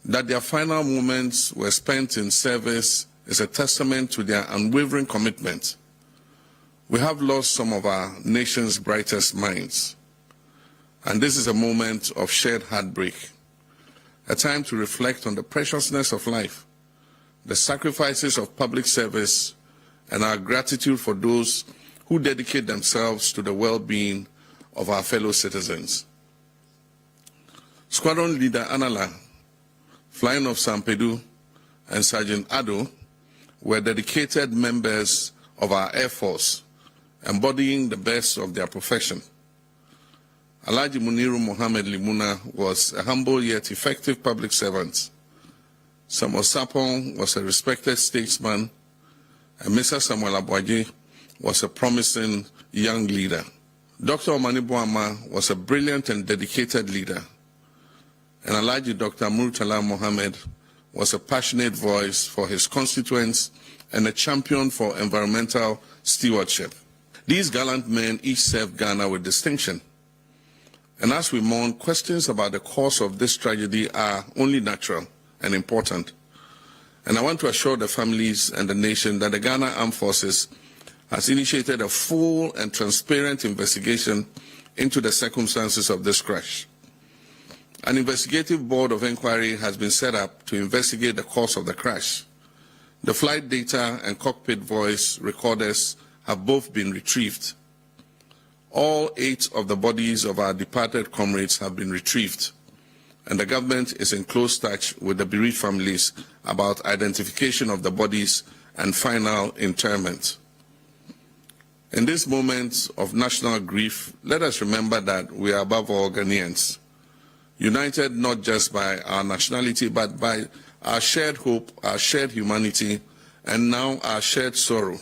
That their final moments were spent in service is a testament to their unwavering commitment. We have lost some of our nation's brightest minds, and this is a moment of shared heartbreak, a time to reflect on the preciousness of life, the sacrifices of public service, and our gratitude for those who dedicate themselves to the well-being of our fellow citizens. Squadron Leader Anala, Flying of Sampedu, and Sergeant Ado were dedicated members of our Air Force, embodying the best of their profession. Alhaji Muniru Mohammed Limuna was a humble yet effective public servant. Samuel Sapong was a respected statesman, and Mr. Samuel Abwaji was a promising young leader. Dr. Omani Boama was a brilliant and dedicated leader, and Alhaji Dr. Murtala Mohammed was a passionate voice for his constituents and a champion for environmental stewardship. These gallant men each served Ghana with distinction. And as we mourn, questions about the cause of this tragedy are only natural and important. And I want to assure the families and the nation that the Ghana Armed Forces has initiated a full and transparent investigation into the circumstances of this crash. An investigative board of inquiry has been set up to investigate the cause of the crash. The flight data and cockpit voice recorders have both been retrieved. All 8 of the bodies of our departed comrades have been retrieved, and the government is in close touch with the bereaved families about identification of the bodies and final interment. In this moment of national grief, let us remember that we are above all Ghanaians, united not just by our nationality, but by our shared hope, our shared humanity, and now our shared sorrow.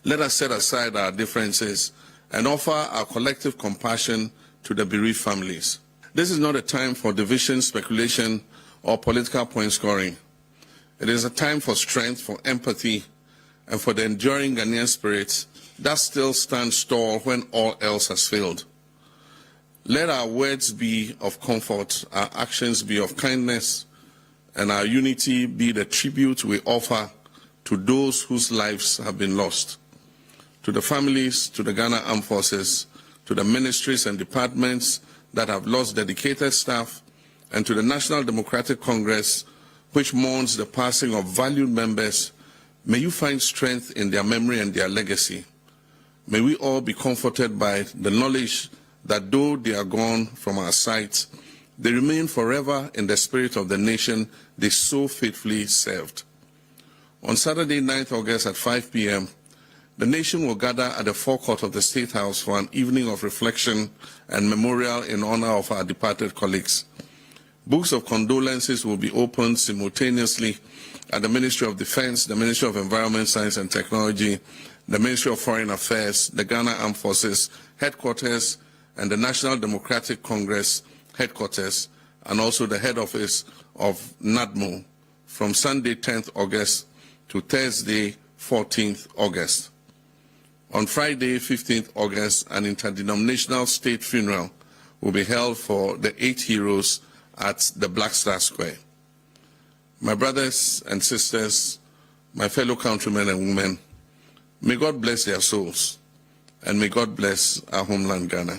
Let us set aside our differences and offer our collective compassion to the bereaved families. This is not a time for division, speculation, or political point scoring. It is a time for strength, for empathy, and for the enduring Ghanaian spirit that still stands tall when all else has failed. Let our words be of comfort, our actions be of kindness, and our unity be the tribute we offer to those whose lives have been lost. To the families, to the Ghana Armed Forces, to the ministries and departments that have lost dedicated staff, and to the National Democratic Congress, which mourns the passing of valued members, may you find strength in their memory and their legacy. May we all be comforted by the knowledge that though they are gone from our sight, they remain forever in the spirit of the nation they so faithfully served. On Saturday, 9th August at 5 p.m., the nation will gather at the forecourt of the State House for an evening of reflection and memorial in honor of our departed colleagues. Books of condolences will be opened simultaneously at the Ministry of Defense, the Ministry of Environment, Science and Technology, the Ministry of Foreign Affairs, the Ghana Armed Forces headquarters, and the National Democratic Congress headquarters, and also the head office of NADMO from Sunday 10th August to Thursday 14th August. On Friday 15th August, an interdenominational state funeral will be held for the 8 heroes at the Black Star Square. My brothers and sisters, my fellow countrymen and women, may God bless their souls, and may God bless our homeland Ghana.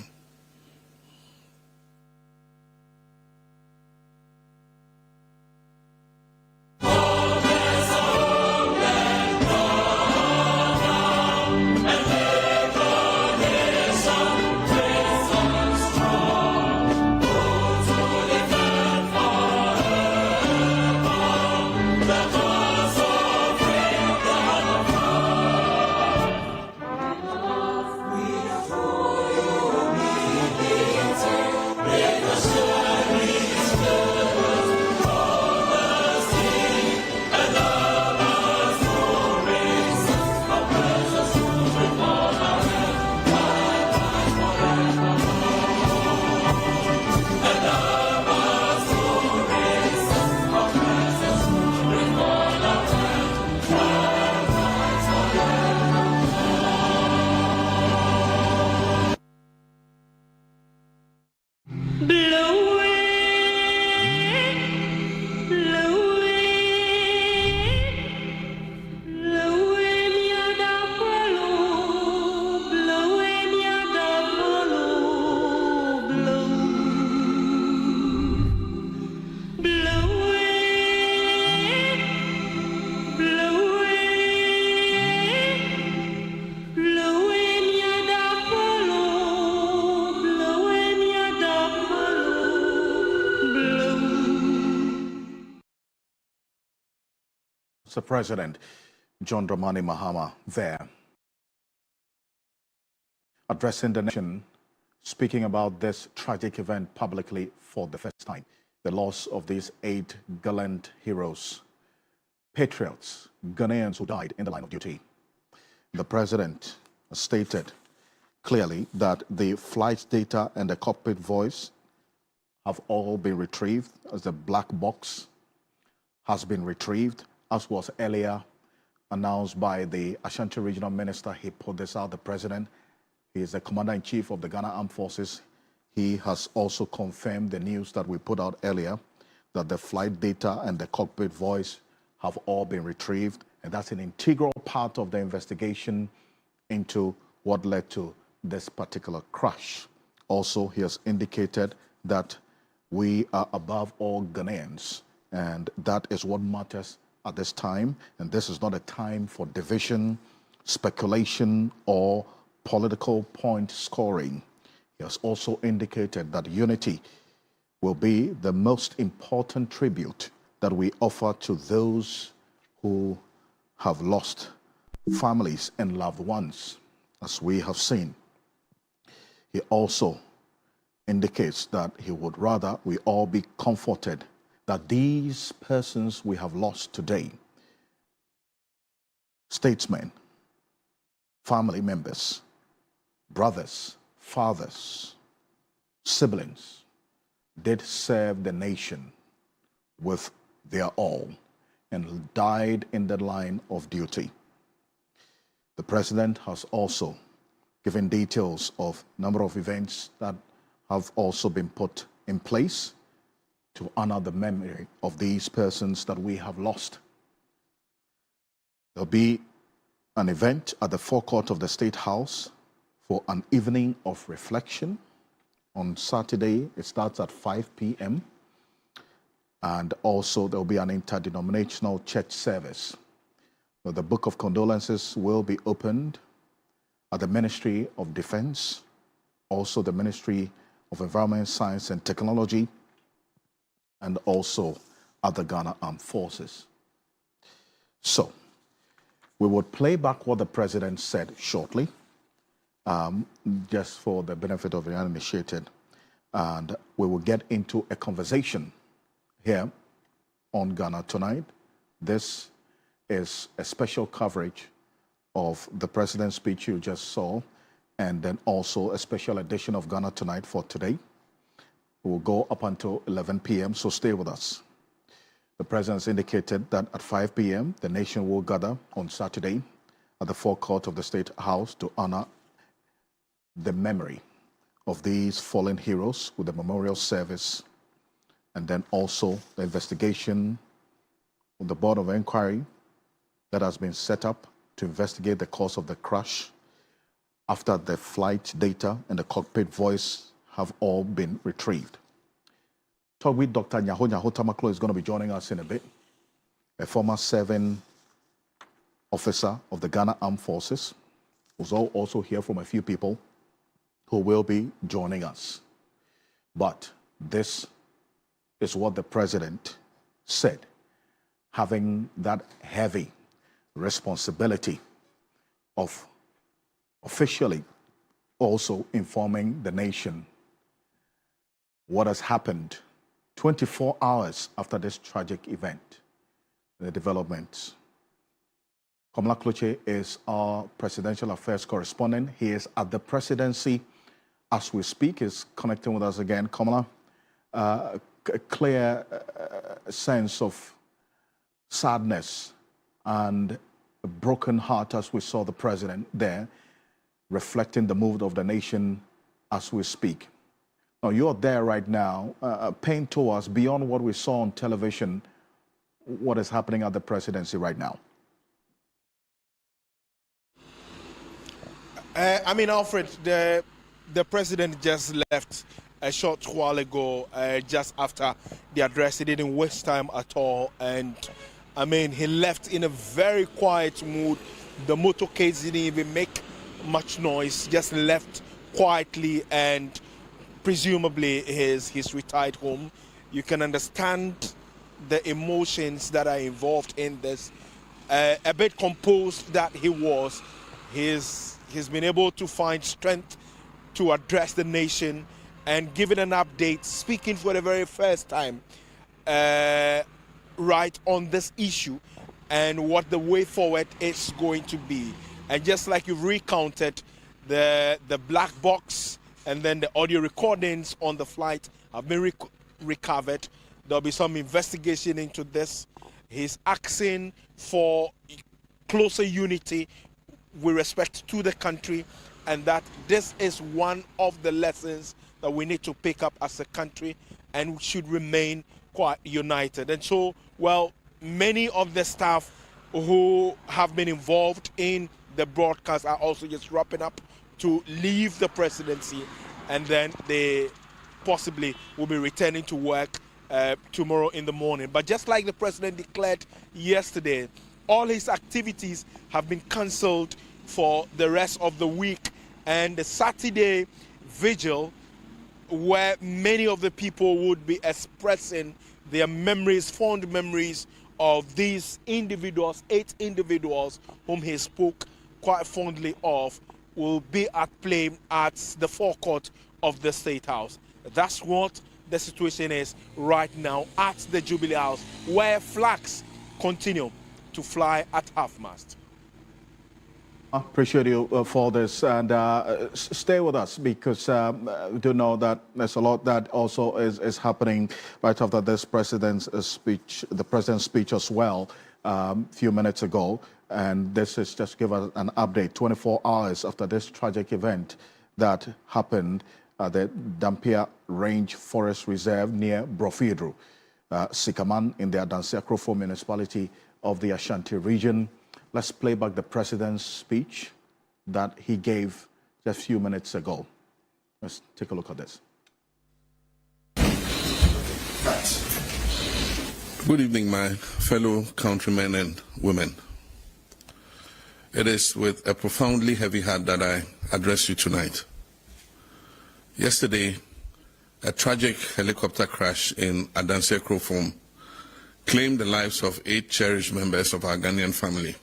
That's the President, John Dramani Mahama, there, addressing the nation, speaking about this tragic event publicly for the first time. The loss of these 8 gallant heroes, patriots, Ghanaians who died in the line of duty. The President stated clearly that the flight data and the cockpit voice have all been retrieved, as the black box has been retrieved, as was earlier announced by the Ashanti Regional Minister. He put this out, the President. He is the Commander-in-Chief of the Ghana Armed Forces. He has also confirmed the news that we put out earlier, that the flight data and the cockpit voice have all been retrieved, and that's an integral part of the investigation into what led to this particular crash. Also, he has indicated that we are above all Ghanaians, and that is what matters at this time. And this is not a time for division, speculation, or political point scoring. He has also indicated that unity will be the most important tribute that we offer to those who have lost families and loved ones, as we have seen. He also indicates that he would rather we all be comforted that these persons we have lost today, statesmen, family members, brothers, fathers, siblings, did serve the nation with their all and died in the line of duty. The President has also given details of a number of events that have also been put in place to honor the memory of these persons that we have lost. There'll be an event at the forecourt of the State House for an evening of reflection on Saturday. It starts at 5 p.m. And also there'll be an interdenominational church service. The Book of Condolences will be opened at the Ministry of Defense, also the Ministry of Environment, Science and Technology, and also at the Ghana Armed Forces. So, we would play back what the President said shortly, just for the benefit of the uninitiated, and we will get into a conversation here on Ghana Tonight. This is a special coverage of the President's speech you just saw, and then also a special edition of Ghana Tonight for today. It will go up until 11 p.m., so stay with us. The President has indicated that at 5 p.m., the nation will gather on Saturday at the forecourt of the State House to honor the memory of these fallen heroes with a memorial service, and then also the investigation of the Board of Inquiry that has been set up to investigate the cause of the crash after the flight data and the cockpit voice have all been retrieved. Talk with Dr. Nyaho Tamaklo is going to be joining us in a bit, a former serving officer of the Ghana Armed Forces. We'll also hear from a few people who will be joining us. But this is what the President said, having that heavy responsibility of officially also informing the nation what has happened 24 hours after this tragic event, the developments. Komala Kloche is our presidential affairs correspondent. He is at the presidency as we speak. He's connecting with us again. Komala, a clear sense of sadness and a broken heart as we saw the President there, reflecting the mood of the nation as we speak. Now, you're there right now. Paint to us, beyond what we saw on television, what is happening at the presidency right now. Alfred, the President just left a short while ago, just after the address. He didn't waste time at all. And, he left in a very quiet mood. The motorcades didn't even make much noise, just left quietly, and presumably he's retired home. You can understand the emotions that are involved in this. a bit composed that he was, he's been able to find strength to address the nation and giving an update, speaking for the very first time right on this issue and what the way forward is going to be. And just like you've recounted, the black box and then the audio recordings on the flight have been recovered. There'll be some investigation into this. He's asking for closer unity with respect to the country, and that this is one of the lessons that we need to pick up as a country, and we should remain quite united. And so, well, many of the staff who have been involved in the broadcast are also just wrapping up to leave the presidency, and then they possibly will be returning to work tomorrow in the morning. But just like the president declared yesterday, all his activities have been cancelled for the rest of the week, and the Saturday vigil, where many of the people would be expressing their memories, fond memories of these individuals, 8 individuals whom he spoke quite fondly of, will be at play at the forecourt of the State House. That's what the situation is right now at the Jubilee House, where flags continue to fly at half-mast. I appreciate you for this, and stay with us, because we do know that there's a lot that also is happening right after this president's speech, the president's speech as well, a few minutes ago. And this is just to give us an update 24 hours after this tragic event that happened at the Dampier Range Forest Reserve near Brofidru, Sikaman, in the Adansi Akrofo municipality of the Ashanti region. Let's play back the president's speech that he gave just a few minutes ago. Let's take a look at this. Good evening, my fellow countrymen and women. It is with a profoundly heavy heart that I address you tonight. Yesterday, a tragic helicopter crash in Adansi Akrofo claimed the lives of 8 cherished members of our Ghanaian family.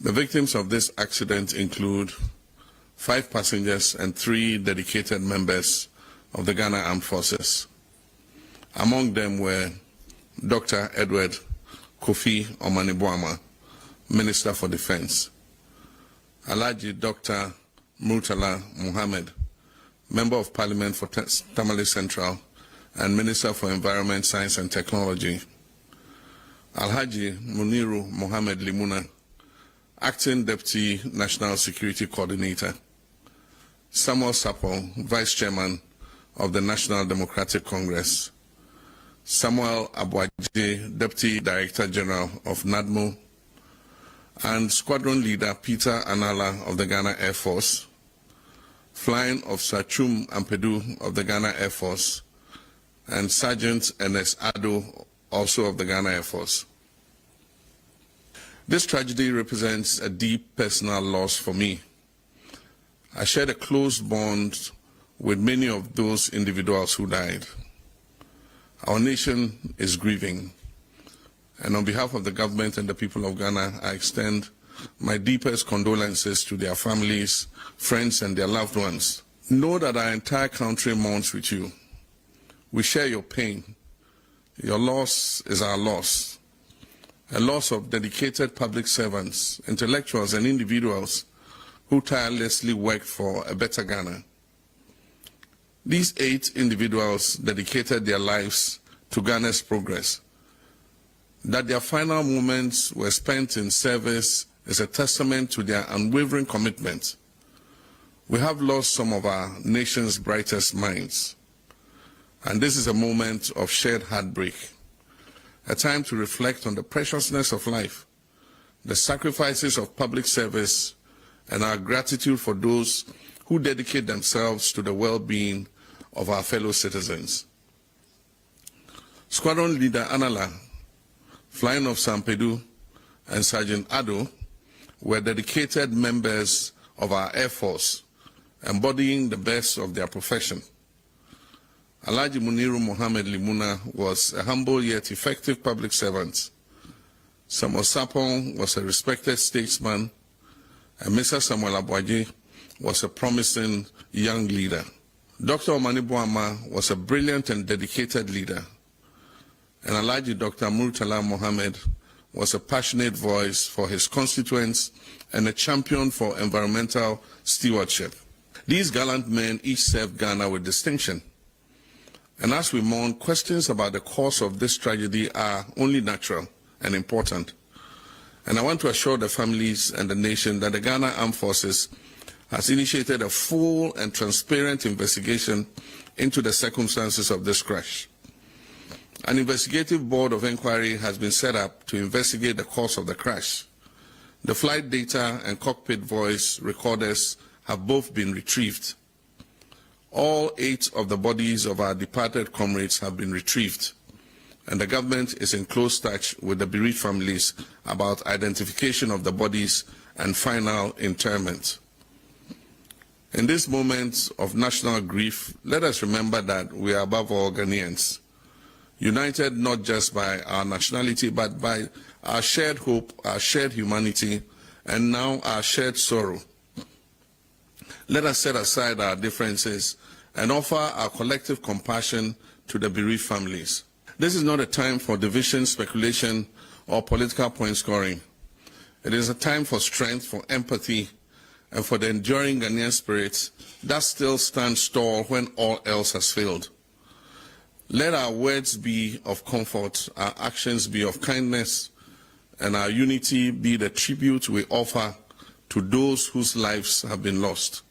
The victims of this accident include 5 passengers and 3 dedicated members of the Ghana Armed Forces. Among them were Dr. Edward Kofi Omanibuama, Minister for Defense; Alhaji Dr. Murtala Muhammad, Member of Parliament for Tamale Central and Minister for Environment, Science and Technology; Alhaji Muniru Mohammed Limuna, Acting Deputy National Security Coordinator; Samuel Sappol, Vice Chairman of the National Democratic Congress; Samuel Abuaje, Deputy Director General of NADMO; and Squadron Leader Peter Anala of the Ghana Air Force, Flying Officer Chum Ampedu of the Ghana Air Force, and Sergeant Ernest Ado, also of the Ghana Air Force. This tragedy represents a deep personal loss for me. I shared a close bond with many of those individuals who died. Our nation is grieving, and on behalf of the government and the people of Ghana, I extend my deepest condolences to their families, friends, and their loved ones. Know that our entire country mourns with you. We share your pain. Your loss is our loss. A loss of dedicated public servants, intellectuals, and individuals who tirelessly worked for a better Ghana. These 8 individuals dedicated their lives to Ghana's progress. That their final moments were spent in service is a testament to their unwavering commitment. We have lost some of our nation's brightest minds, and this is a moment of shared heartbreak, a time to reflect on the preciousness of life, the sacrifices of public service, and our gratitude for those who dedicate themselves to the well-being of our fellow citizens. Squadron Leader Anala, Flying Officer Ampedu, and Sergeant Ado were dedicated members of our Air Force, embodying the best of their profession. Alhaji Muniru Mohammed Limuna was a humble yet effective public servant. Samuel Sapong was a respected statesman, and Mr. Samuel Abwaji was a promising young leader. Dr. Omani Boama was a brilliant and dedicated leader, and Alhaji Dr. Murtala Mohammed was a passionate voice for his constituents and a champion for environmental stewardship. These gallant men each served Ghana with distinction. And as we mourn, questions about the cause of this tragedy are only natural and important. And I want to assure the families and the nation that the Ghana Armed Forces has initiated a full and transparent investigation into the circumstances of this crash. An investigative board of inquiry has been set up to investigate the cause of the crash. The flight data and cockpit voice recorders have both been retrieved. All 8 of the bodies of our departed comrades have been retrieved, and the government is in close touch with the bereaved families about identification of the bodies and final interment. In this moment of national grief, let us remember that we are above all Ghanaians, united not just by our nationality, but by our shared hope, our shared humanity, and now our shared sorrow. Let us set aside our differences and offer our collective compassion to the bereaved families. This is not a time for division, speculation, or political point scoring. It is a time for strength, for empathy, and for the enduring Ghanaian spirit that still stands tall when all else has failed. Let our words be of comfort, our actions be of kindness, and our unity be the tribute we offer to those whose lives have been lost.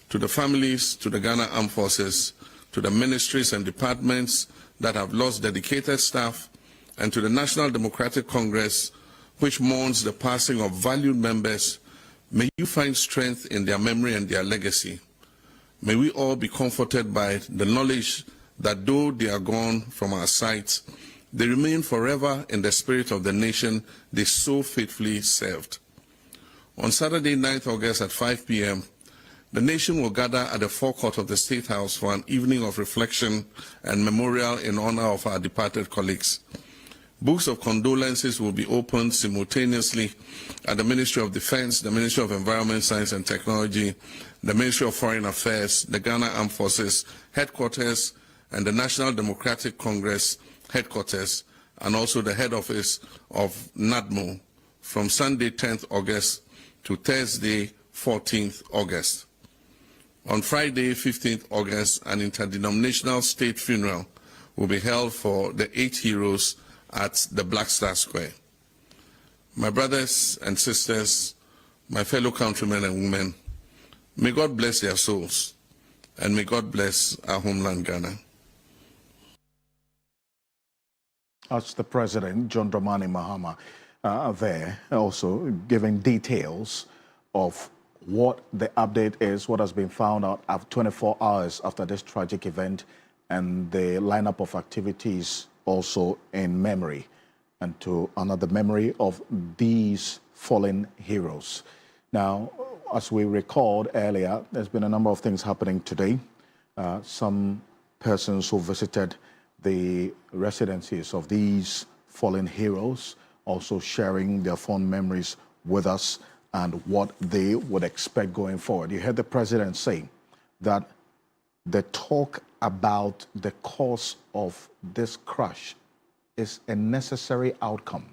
To the families, to the Ghana Armed Forces, to the ministries and departments that have lost dedicated staff, and to the National Democratic Congress, which mourns the passing of valued members, may you find strength in their memory and their legacy. May we all be comforted by the knowledge that though they are gone from our sight, they remain forever in the spirit of the nation they so faithfully served. On Saturday, 9th August at 5 p.m., the nation will gather at the forecourt of the State House for an evening of reflection and memorial in honor of our departed colleagues. Books of condolences will be opened simultaneously at the Ministry of Defense, the Ministry of Environment, Science and Technology, the Ministry of Foreign Affairs, the Ghana Armed Forces headquarters, and the National Democratic Congress headquarters, and also the head office of NADMO from Sunday, 10th August to Thursday, 14th August. On Friday, 15th August, an interdenominational state funeral will be held for the 8 heroes at the Black Star Square. My brothers and sisters, my fellow countrymen and women, may God bless their souls, and may God bless our homeland, Ghana. That's the President, John Dramani Mahama, there also giving details of what the update is, what has been found out after 24 hours after this tragic event, and the lineup of activities also in memory and to honor the memory of these fallen heroes. Now, as we recalled earlier, there's been a number of things happening today. Some persons who visited the residencies of these fallen heroes also sharing their fond memories with us and what they would expect going forward. You heard the president say that the talk about the cause of this crash is a necessary outcome.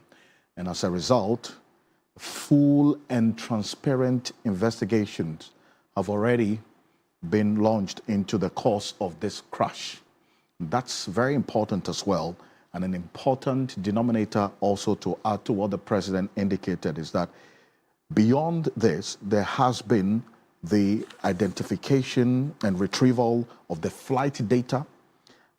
And as a result, full and transparent investigations have already been launched into the cause of this crash. That's very important as well. And an important denominator also to add to what the president indicated is that beyond this, there has been the identification and retrieval of the flight data,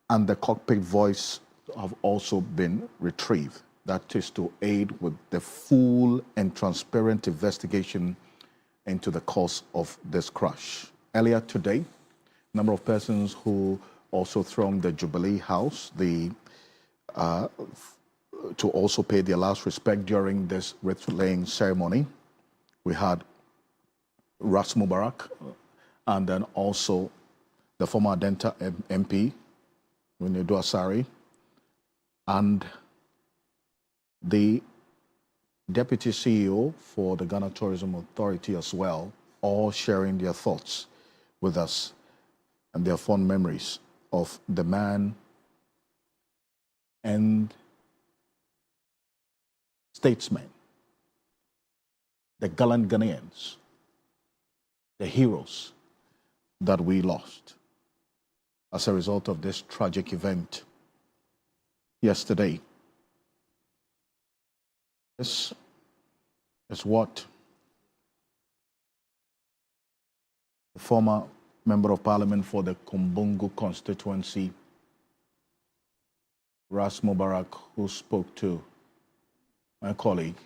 and the cockpit voice have also been retrieved. That is to aid with the full and transparent investigation into the cause of this crash. Earlier today, a number of persons who also thronged the Jubilee House to also pay their last respect during this wreath-laying ceremony. We had Ras Mubarak, and then also the former Adenta MP, Winedu Asari, and the Deputy CEO for the Ghana Tourism Authority as well, all sharing their thoughts with us and their fond memories of the man and statesmen, the gallant Ghanaians, the heroes that we lost as a result of this tragic event yesterday. This is what the former Member of Parliament for the Kumbungu constituency, Ras Mubarak, who spoke to my colleague,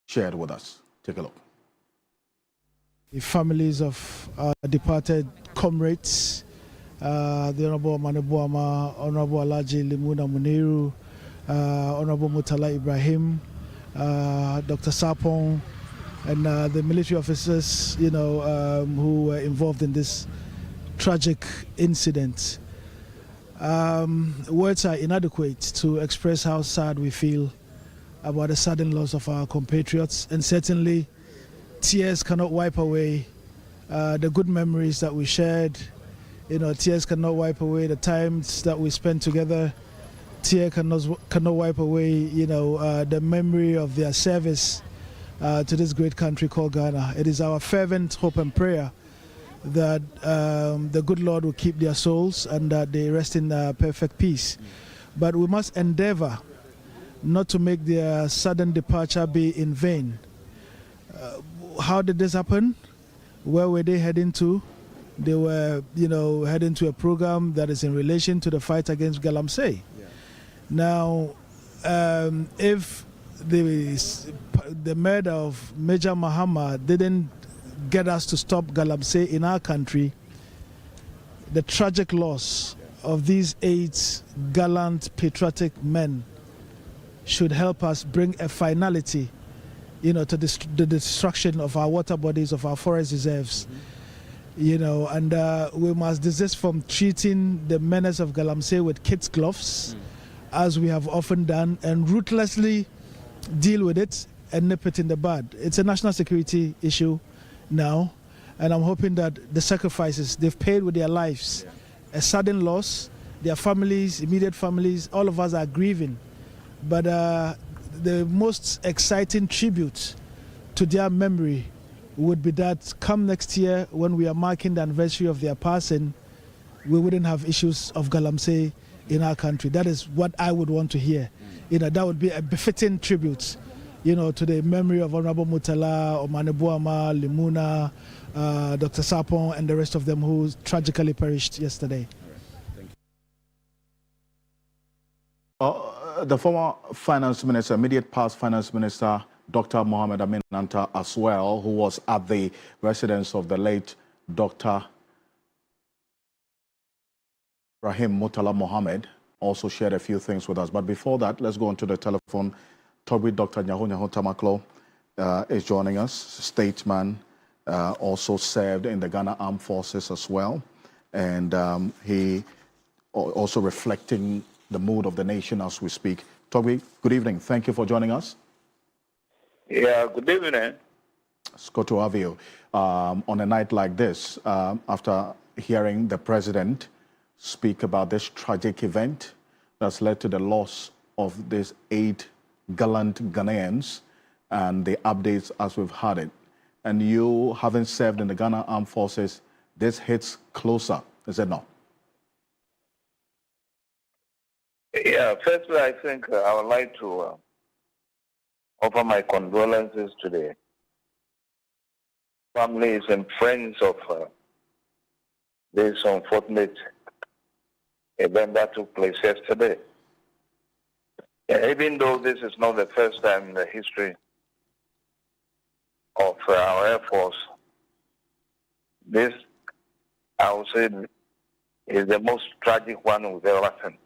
shared with us. Take a look. The families of departed comrades, the Honorable Manebuama, Honorable Alaji Limuna Muniru, Honorable Mutala Ibrahim, Dr. Sapong, and the military officers, who were involved in this tragic incident. Words are inadequate to express how sad we feel about the sudden loss of our compatriots, and certainly tears cannot wipe away the good memories that we shared. Tears cannot wipe away the times that we spent together. Tears cannot wipe away, the memory of their service to this great country called Ghana. It is our fervent hope and prayer that the good Lord will keep their souls and that they rest in perfect peace. But we must endeavor not to make their sudden departure be in vain. How did this happen? Where were they heading to? They were, heading to a program that is in relation to the fight against Galamsey. Yeah. Now, if the murder of Major Mahama didn't get us to stop Galamsey in our country, the tragic loss of these 8 gallant, patriotic men should help us bring a finality, to the destruction of our water bodies, of our forest reserves. And we must desist from treating the menace of Galamsey with kids' gloves, as we have often done, and ruthlessly deal with it and nip it in the bud. It's a national security issue now, and I'm hoping that the sacrifices they've paid with their lives, a sudden loss, their families, immediate families, all of us are grieving. But the most exciting tribute to their memory would be that come next year, when we are marking the anniversary of their passing, we wouldn't have issues of Galamsey in our country. That is what I would want to hear. That would be a befitting tribute, to the memory of Honorable Mutala, Omanebuama, Limuna, Dr. Sapong, and the rest of them who tragically perished yesterday. The former finance minister, immediate past finance minister, Dr. Mohamed Amin Nanta as well, who was at the residence of the late Dr. Rahim Mutala Mohammed, also shared a few things with us. But before that, let's go on to the telephone. Toby Dr. Nyaho Tamaklo is joining us, statesman, also served in the Ghana Armed Forces as well. And he also reflecting the mood of the nation as we speak. Toby, good evening. Thank you for joining us. Yeah, good evening. It's good to have you. On a night like this, after hearing the president speak about this tragic event that's led to the loss of these 8 gallant Ghanaians and the updates as we've had it. And you, having served in the Ghana Armed Forces, this hits closer, is it not? Yeah, firstly, I think I would like to offer my condolences to the families and friends of this unfortunate event that took place yesterday. Even though this is not the first time in the history of our Air Force, this, I would say, is the most tragic one we've ever seen.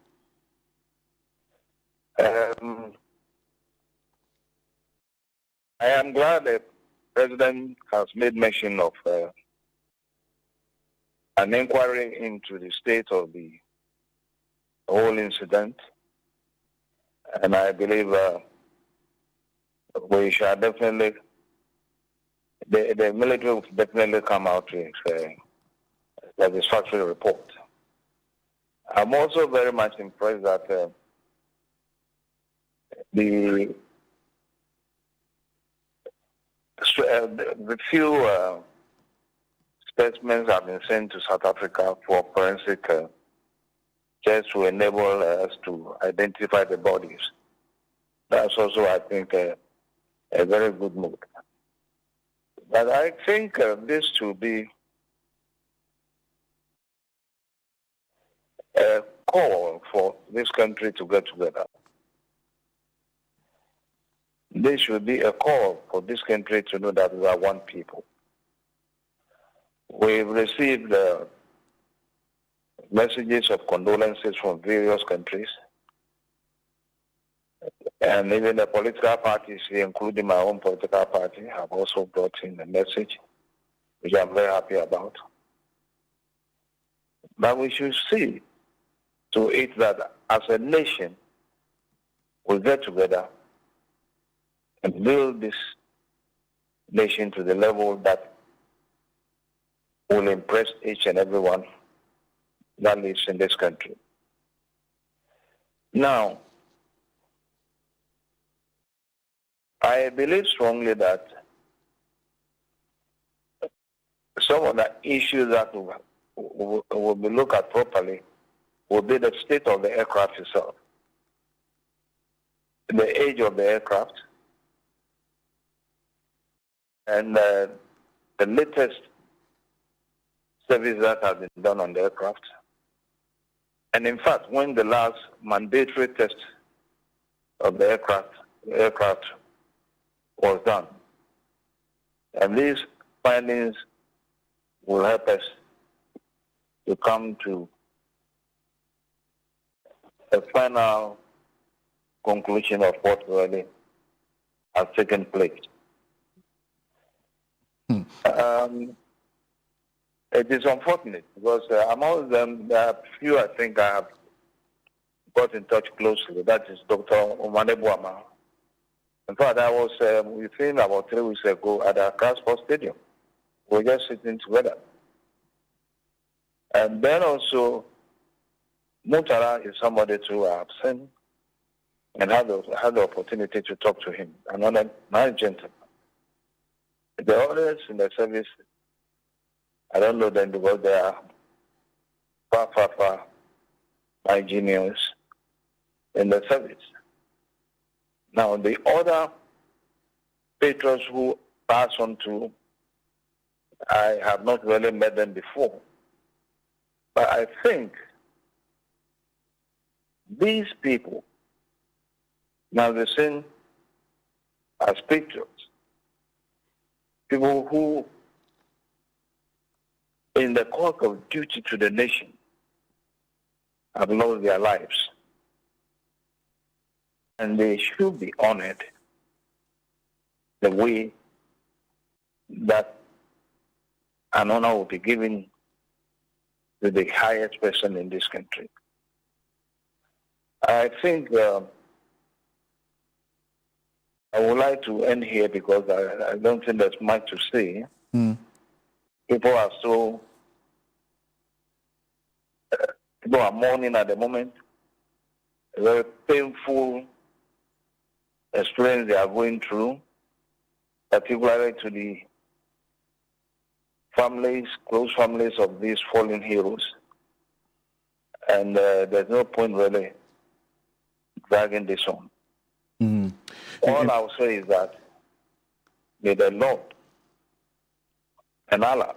I am glad the President has made mention of an inquiry into the state of the whole incident. And I believe we shall definitely, the military will definitely come out with a satisfactory report. I'm also very much impressed that the few specimens have been sent to South Africa for forensic just to enable us to identify the bodies. That's also, I think, a very good move. But I think this to be a call for this country to get together. This should be a call for this country to know that we are one people. We've received messages of condolences from various countries, and even the political parties, including my own political party, have also brought in a message, which I'm very happy about. But we should see to it that as a nation, we get together and build this nation to the level that will impress each and everyone that lives in this country. Now, I believe strongly that some of the issues that will be looked at properly will be the state of the aircraft itself, the age of the aircraft, and the latest service that has been done on the aircraft. And in fact, when the last mandatory test of the aircraft was done, and these findings will help us to come to a final conclusion of what really has taken place. It is unfortunate because among them, there are few I think I have got in touch closely. That is Dr. Omane Buama. In fact, I was with him about 3 weeks ago at the Accra Sports Stadium. We were just sitting together. And then also, Mutara is somebody too I have seen and had the opportunity to talk to him. Another nice gentleman. The others in the service, I don't know them because they are far my juniors in the service. Now, the other patrons who pass on to, I have not really met them before. But I think these people now be seen as patriots, people who, in the cause of duty to the nation, have lost their lives. And they should be honored the way that an honor will be given to the highest person in this country. I think I would like to end here because I don't think there's much to say. People are people are mourning at the moment. A very painful experience they are going through, particularly to the families, close families of these fallen heroes. And there's no point really dragging this on. All I'll say is that may the Lord and Allah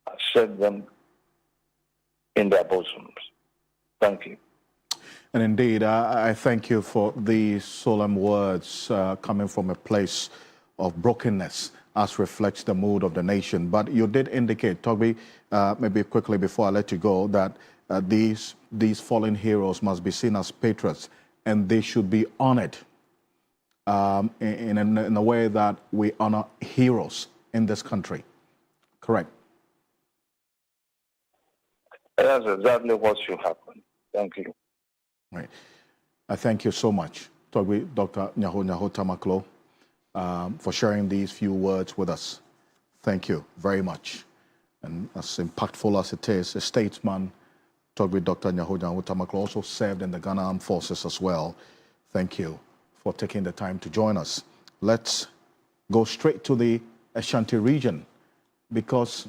accept them in their bosoms. Thank you. And indeed, I thank you for these solemn words coming from a place of brokenness as reflects the mood of the nation. But you did indicate, Togbi, maybe quickly before I let you go, that these fallen heroes must be seen as patriots and they should be honored in a way that we honor heroes in this country. Correct? That's exactly what should happen. Thank you. Right. I thank you so much, Dr. Nyaho Tamaklo, for sharing these few words with us. Thank you very much. And as impactful as it is, a statesman, Dr. Nyaho Tamaklo also served in the Ghana Armed Forces as well. Thank you for taking the time to join us. Let's go straight to the Ashanti region, because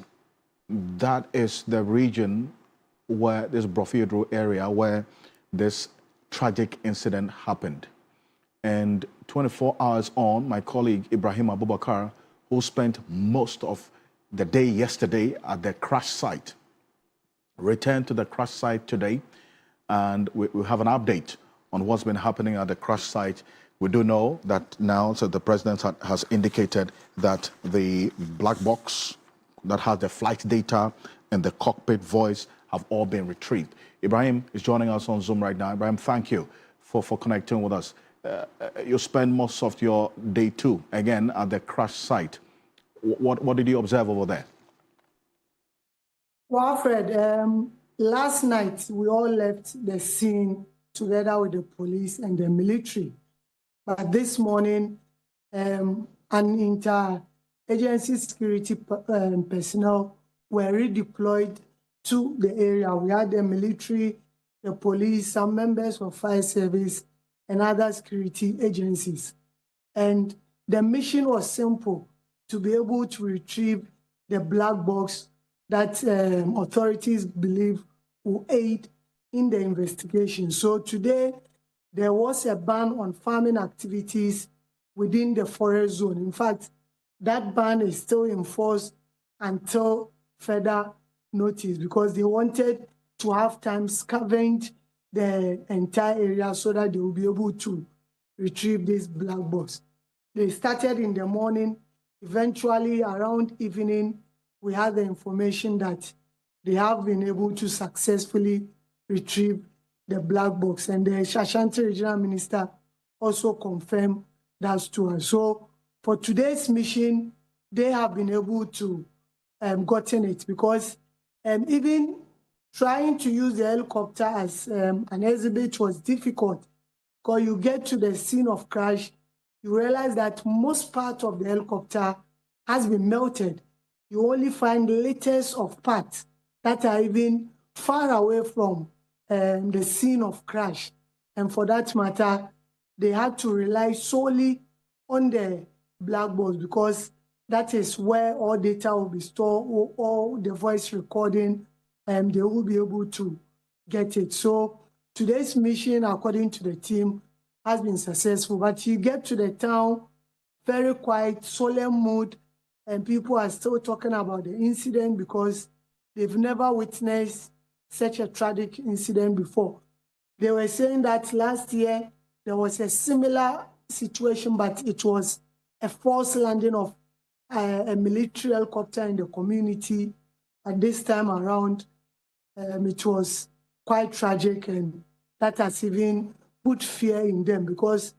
that is the region where this Brofidro area where this tragic incident happened. And 24 hours on, my colleague Ibrahim Abubakar, who spent most of the day yesterday at the crash site, returned to the crash site today, and we have an update on what's been happening at the crash site. We do know that now, so the president has indicated that the black box that has the flight data and the cockpit voice have all been retrieved. Ibrahim is joining us on Zoom right now. Ibrahim, thank you for connecting with us. You spend most of your day too, again, at the crash site. What did you observe over there? Well, Alfred, last night we all left the scene together with the police and the military. But this morning, an inter-agency security personnel were redeployed to the area. We had the military, the police, some members of fire service, and other security agencies. And the mission was simple, to be able to retrieve the black box that authorities believe will aid in the investigation. So today, there was a ban on farming activities within the forest zone. In fact, that ban is still in force until further notice, because they wanted to have time scavenge the entire area so that they will be able to retrieve this black box. They started in the morning. Eventually, around evening, we had the information that they have been able to successfully retrieve the black box. And the Ashanti Regional Minister also confirmed that to us. So for today's mission, they have been able to gotten it, because even trying to use the helicopter as an exhibit was difficult, because you get to the scene of crash, you realize that most part of the helicopter has been melted. You only find litters of parts that are even far away from the scene of crash. And for that matter, they had to rely solely on the black box, because that is where all data will be stored, all the voice recording, and they will be able to get it. So today's mission, according to the team, has been successful. But you get to the town, very quiet, solemn mood, and people are still talking about the incident because they've never witnessed such a tragic incident before. They were saying that last year there was a similar situation, but it was a false landing of a military helicopter in the community. At this time around, it was quite tragic, and that has even put fear in them, because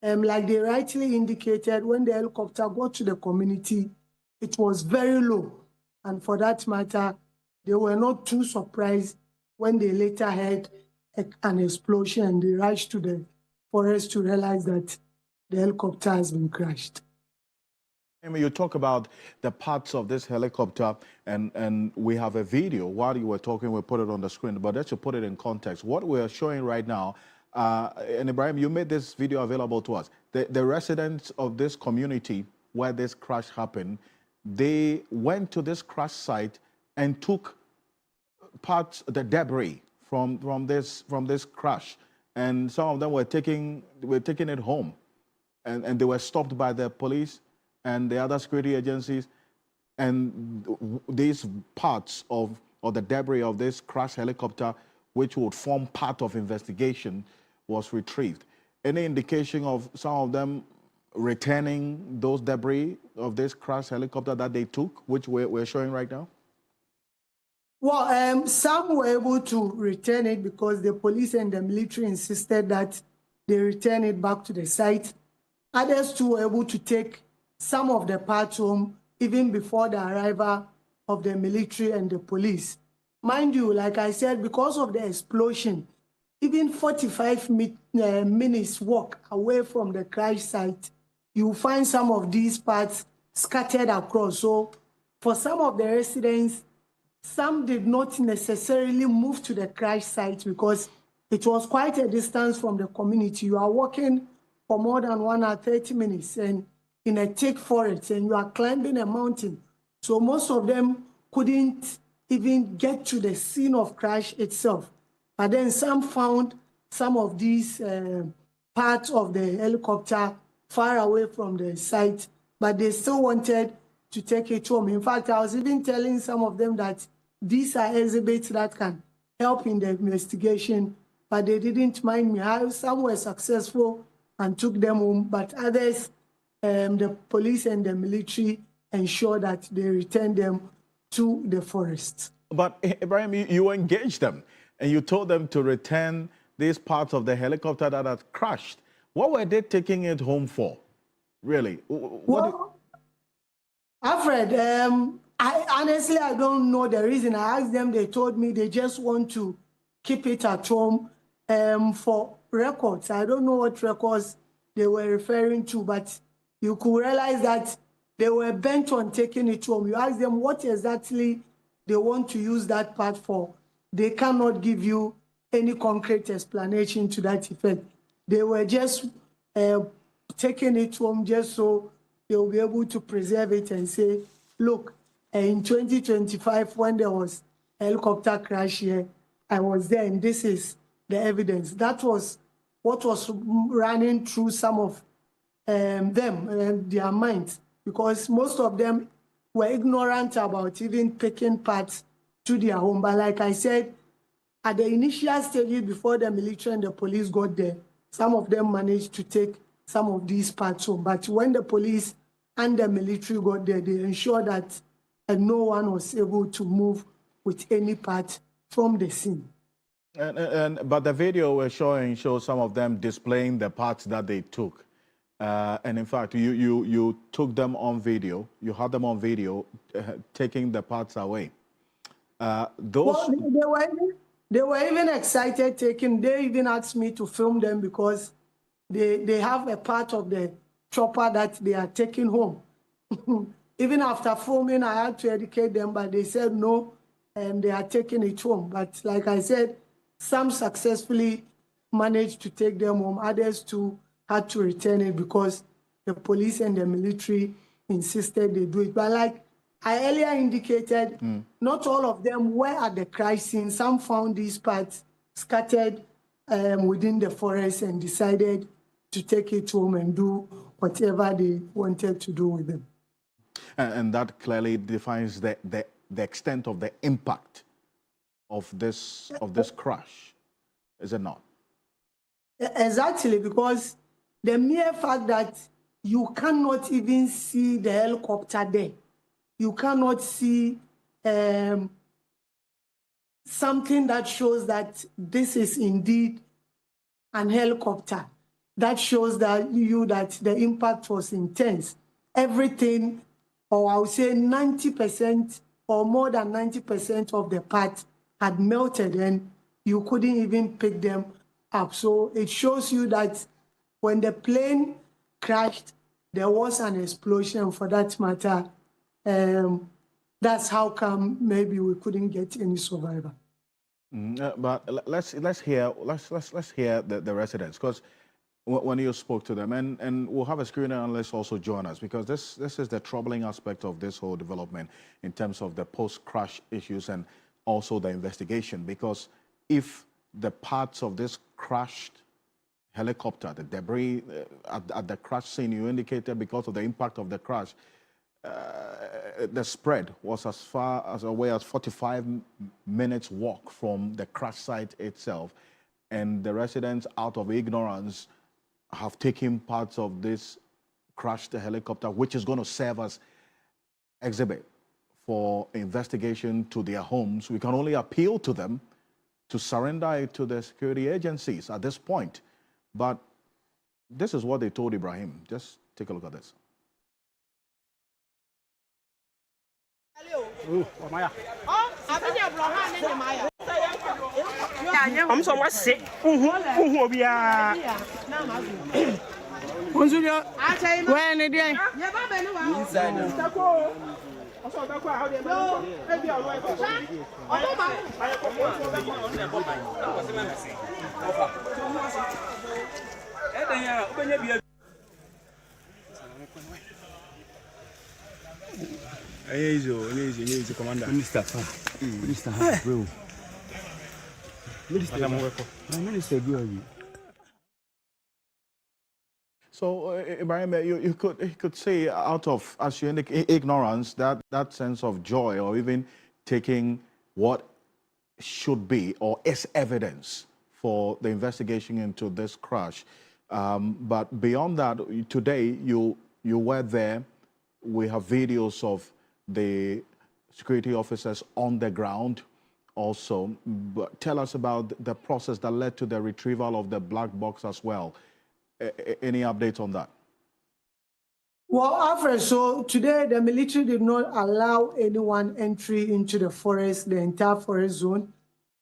like they rightly indicated, when the helicopter got to the community, it was very low. And for that matter, they were not too surprised when they later heard an explosion and they rushed to the forest to realize that the helicopter has been crashed. You talk about the parts of this helicopter, and we have a video. While you were talking, we put it on the screen, but let's put it in context. What we're showing right now, and Ibrahim, you made this video available to us. The residents of this community where this crash happened, they went to this crash site and took parts, the debris from this crash, and some of them were taking it home, and they were stopped by the police and the other security agencies, and these parts of the debris of this crash helicopter, which would form part of investigation, was retrieved. Any indication of some of them returning those debris of this crash helicopter that they took, which we're showing right now? Well, some were able to return it because the police and the military insisted that they return it back to the site. Others too were able to take some of the parts home even before the arrival of the military and the police. Mind you, like I said, because of the explosion, even 45 minutes walk away from the crash site, you find some of these parts scattered across. So for some of the residents, some did not necessarily move to the crash site because it was quite a distance from the community. You are walking for more than 1 hour, 30 minutes and in a thick forest, and you are climbing a mountain. So most of them couldn't even get to the scene of crash itself. But then some found some of these parts of the helicopter far away from the site, but they still wanted to take it home. In fact, I was even telling some of them that these are exhibits that can help in the investigation, but they didn't mind me. Some were successful and took them home, but others, the police and the military ensured that they returned them to the forest. But Ibrahim, you engaged them and you told them to return these parts of helicopter that had crashed. What were they taking it home for, really? Well, Alfred, honestly, I don't know the reason. I asked them, they told me they just want to keep it at home for records. I don't know what records they were referring to, but you could realize that they were bent on taking it home. You ask them what exactly they want to use that part for. They cannot give you any concrete explanation to that effect. They were just taking it home just so they'll be able to preserve it and say, look, in 2025, when there was a helicopter crash here, I was there and this is the evidence. That was what was running through some of them and their minds, because most of them were ignorant about even picking parts to their home. But like I said, at the initial stages before the military and the police got there, some of them managed to take some of these parts home. But when the police and the military got there, they ensured that no one was able to move with any part from the scene. But the video we're showing shows some of them displaying the parts that they took. And in fact, you took them on video. You had them on video taking the parts away. Well, they were even excited taking. They even asked me to film them because they have a part of the chopper that they are taking home. Even after filming, I had to educate them, but they said no, and they are taking it home. But like I said, some successfully managed to take them home. Others too had to return it because the police and the military insisted they do it. But like I earlier indicated, not all of them were at the crash scene. Some found these parts scattered within the forest and decided to take it home and do whatever they wanted to do with them. And that clearly defines the extent of the impact of this crash, is it not? Exactly, because the mere fact that you cannot even see the helicopter there, you cannot see something that shows that this is indeed an helicopter. That shows that the impact was intense. Everything, or I would say 90% or more than 90% of the parts had melted and you couldn't even pick them up. So it shows you that when the plane crashed, there was an explosion. For that matter, that's how come maybe we couldn't get any survivor. But let's hear the residents, because when you spoke to them, and we'll have a screen analyst also join us, because this is the troubling aspect of this whole development in terms of the post-crash issues and also the investigation. Because if the parts of this crashed helicopter, the debris at the crash scene, you indicated because of the impact of the crash, the spread was as far as away as 45 minutes walk from the crash site itself, and the residents, out of ignorance, have taken parts of this crashed helicopter, which is going to serve as exhibit for investigation to their homes. We can only appeal to them to surrender it to the security agencies at this point. But this is what they told Ibrahim. Just take a look at this. I'm so much sick. Who be when again? Easy, Commander. Minister, Minister, bro. Minister, good. So, Ibrahim, you could say out of, as you indicate, ignorance, that sense of joy, or even taking what should be or is evidence for the investigation into this crash. But beyond that, today you were there. We have videos of the security officers on the ground also. But tell us about the process that led to the retrieval of the black box as well. Any updates on that? Well, Alfred, so today the military did not allow anyone entry into the forest, the entire forest zone.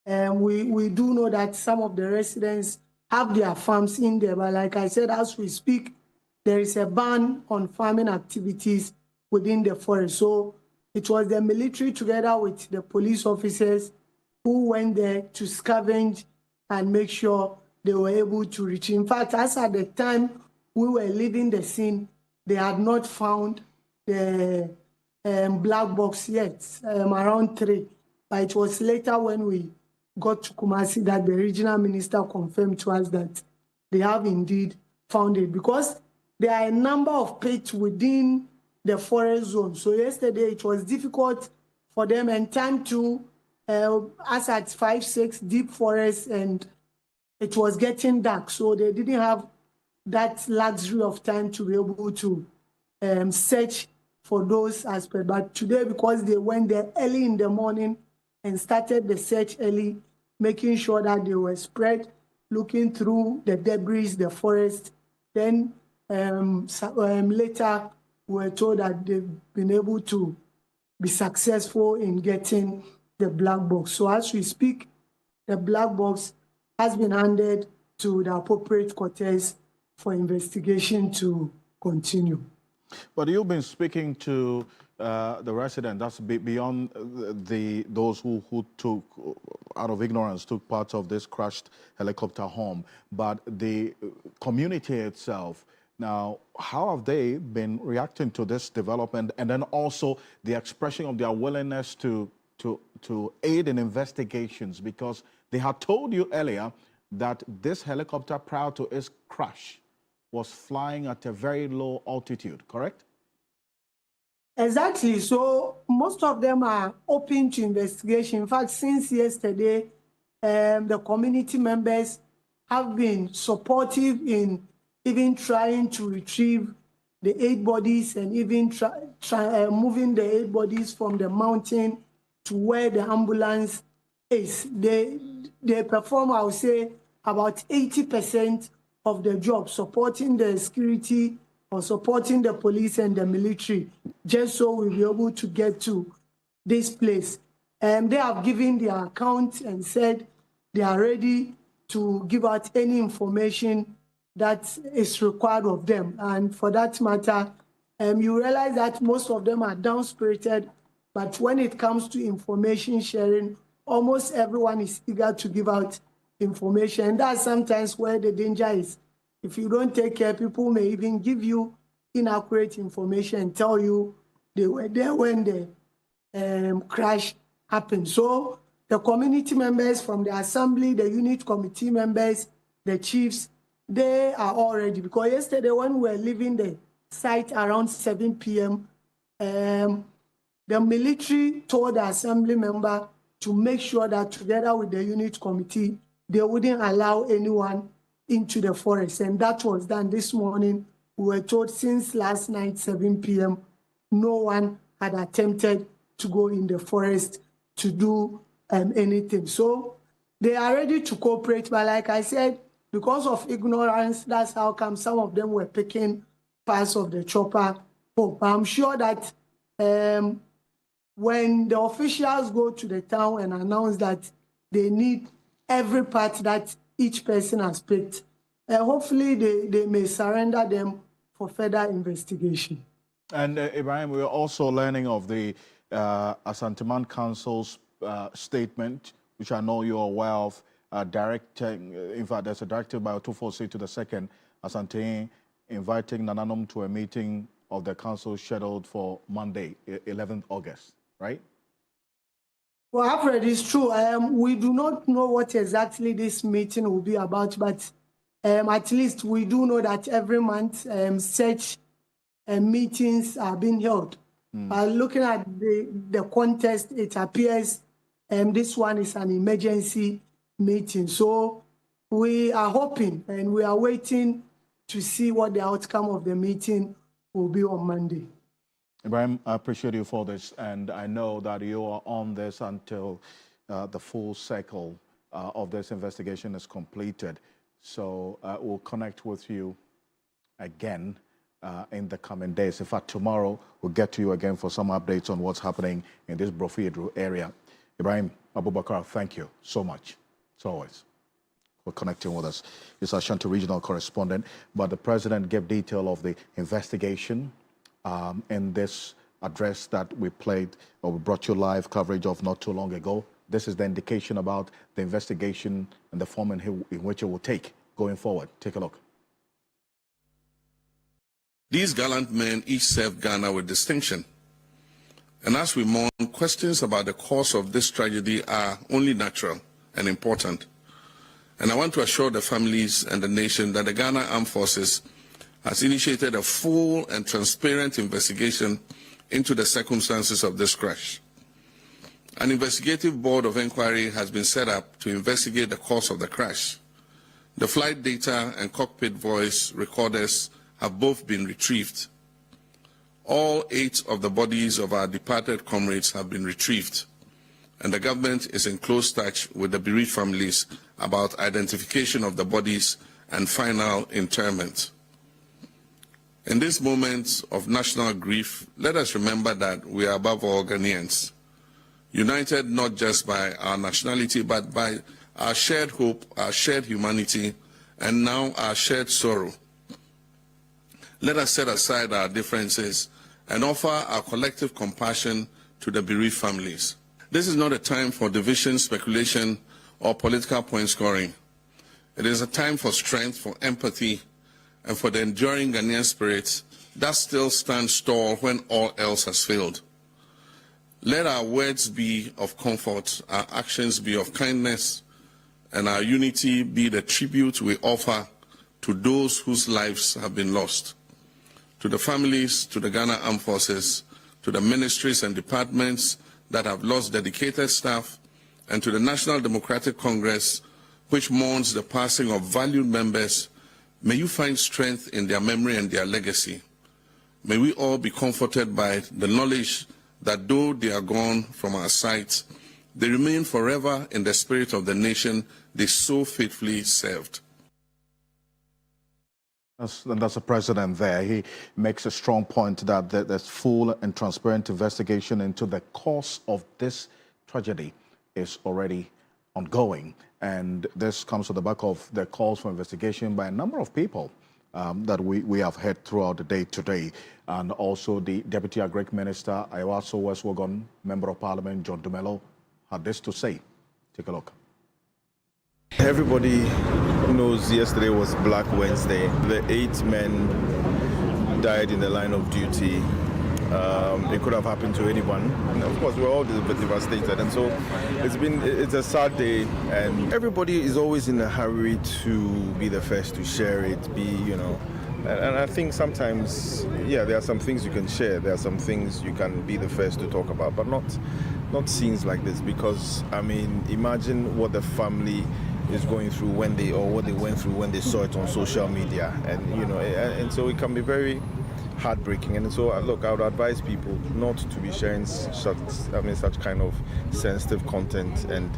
And we do know that some of the residents have their farms in there. But like I said, as we speak, there is a ban on farming activities within the forest. So it was the military together with the police officers who went there to scavenge and make sure they were able to reach. In fact, as at the time we were leaving the scene, they had not found the black box yet, around 3. But it was later when we got to Kumasi that the regional minister confirmed to us that they have indeed found it, because there are a number of pits within the forest zone. So yesterday it was difficult for them, and time to, as at 5-6 deep forest, and it was getting dark, so they didn't have that luxury of time to be able to search for those aspects. But today, because they went there early in the morning and started the search early, making sure that they were spread, looking through the debris, the forest, then later we were told that they've been able to be successful in getting the black box. So as we speak, the black box has been handed to the appropriate quarters for investigation to continue. But you've been speaking to the resident, that's beyond those who took, out of ignorance, took part of this crashed helicopter home, but the community itself. Now, how have they been reacting to this development, and then also the expression of their willingness to aid in investigations? Because they had told you earlier that this helicopter, prior to its crash, was flying at a very low altitude, correct? Exactly. So most of them are open to investigation. In fact, since yesterday, the community members have been supportive in even trying to retrieve the 8 bodies, and even moving the 8 bodies from the mountain to where the ambulance is. They perform, I would say, about 80% of the job, supporting the security or supporting the police and the military, just so we'll be able to get to this place. And they have given their account and said they are ready to give out any information that is required of them. And for that matter, you realize that most of them are down-spirited, but when it comes to information sharing, almost everyone is eager to give out information. And that's sometimes where the danger is. If you don't take care, people may even give you inaccurate information and tell you they were there when the crash happened. So the community members from the assembly, the unit committee members, the chiefs, they are all ready. Because yesterday when we were leaving the site around 7 p.m., the military told the assembly member to make sure that together with the unit committee, they wouldn't allow anyone into the forest. And that was done this morning. We were told since last night, 7 p.m., no one had attempted to go in the forest to do anything. So they are ready to cooperate. But like I said, because of ignorance, that's how come some of them were picking parts of the chopper up. I'm sure that when the officials go to the town and announce that they need every part that each person has picked. Hopefully, they may surrender them for further investigation. And Ibrahim, we're also learning of the Asante Council's statement, which I know you're aware of, directing, in fact, there's a directive by Otufo to the second, Asante inviting Nananom to a meeting of the council scheduled for Monday, 11th August, right? Well, Alfred, it's true. We do not know what exactly this meeting will be about, but at least we do know that every month such meetings are being held. Looking at the context, it appears this one is an emergency meeting. So we are hoping and we are waiting to see what the outcome of the meeting will be on Monday. Ibrahim, I appreciate you for this, and I know that you are on this until the full cycle of this investigation is completed. So we'll connect with you again in the coming days. In fact, tomorrow we'll get to you again for some updates on what's happening in this Brofidru area. Ibrahim Abubakar, thank you so much, as always, for connecting with us. He's Ashanti Regional Correspondent, but the President gave detail of the investigation in this address that we played, or we brought you live coverage of not too long ago. This is the indication about the investigation and the form in which it will take going forward. Take a look. These gallant men each served Ghana with distinction. And as we mourn, questions about the cause of this tragedy are only natural and important. And I want to assure the families and the nation that the Ghana Armed Forces has initiated a full and transparent investigation into the circumstances of this crash. An investigative board of inquiry has been set up to investigate the cause of the crash. The flight data and cockpit voice recorders have both been retrieved. All 8 of the bodies of our departed comrades have been retrieved, and the government is in close touch with the bereaved families about identification of the bodies and final interment. In this moment of national grief, let us remember that we are above all Ghanaians, united not just by our nationality, but by our shared hope, our shared humanity, and now our shared sorrow. Let us set aside our differences and offer our collective compassion to the bereaved families. This is not a time for division, speculation, or political point scoring. It is a time for strength, for empathy, and for the enduring Ghanaian spirit that still stands tall when all else has failed. Let our words be of comfort, our actions be of kindness, and our unity be the tribute we offer to those whose lives have been lost. To the families, to the Ghana Armed Forces, to the ministries and departments that have lost dedicated staff, and to the National Democratic Congress, which mourns the passing of valued members, may you find strength in their memory and their legacy. May we all be comforted by the knowledge that though they are gone from our sight, they remain forever in the spirit of the nation they so faithfully served. That's the president there. He makes a strong point that there's full and transparent investigation into the cause of this tragedy is already ongoing. And this comes on the back of the calls for investigation by a number of people that we have heard throughout the day today. And also the Deputy Agric Minister, Ayawaso West Wuogon, Member of Parliament, John Dumelo, had this to say. Take a look. Everybody knows yesterday was Black Wednesday. The 8 men died in the line of duty. It could have happened to anyone. And of course, we're all devastated. And so it's a sad day. And everybody is always in a hurry to be the first to share it, And I think sometimes, there are some things you can share. There are some things you can be the first to talk about, but not scenes like this. Because, imagine what the family is going through what they went through when they saw it on social media, and so it can be very heartbreaking. And so, look, I would advise people not to be sharing such kind of sensitive content and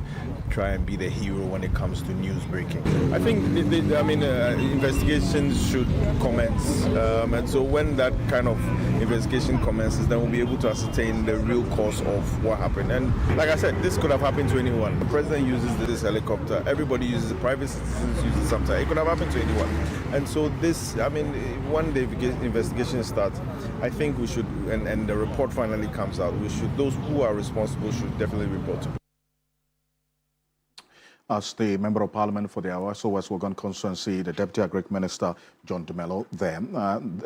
try and be the hero when it comes to news breaking. I think, investigations should commence. And so when that kind of investigation commences, then we'll be able to ascertain the real cause of what happened. And like I said, this could have happened to anyone. The president uses this helicopter. Everybody uses it. Private citizens use it sometimes. It could have happened to anyone. And so this, when the investigation starts, I think we should, and the report finally comes out, those who are responsible should definitely report to. As the Member of Parliament for the Awaso West Wuogon constituency, the Deputy Agric Minister, John Dumelo, there.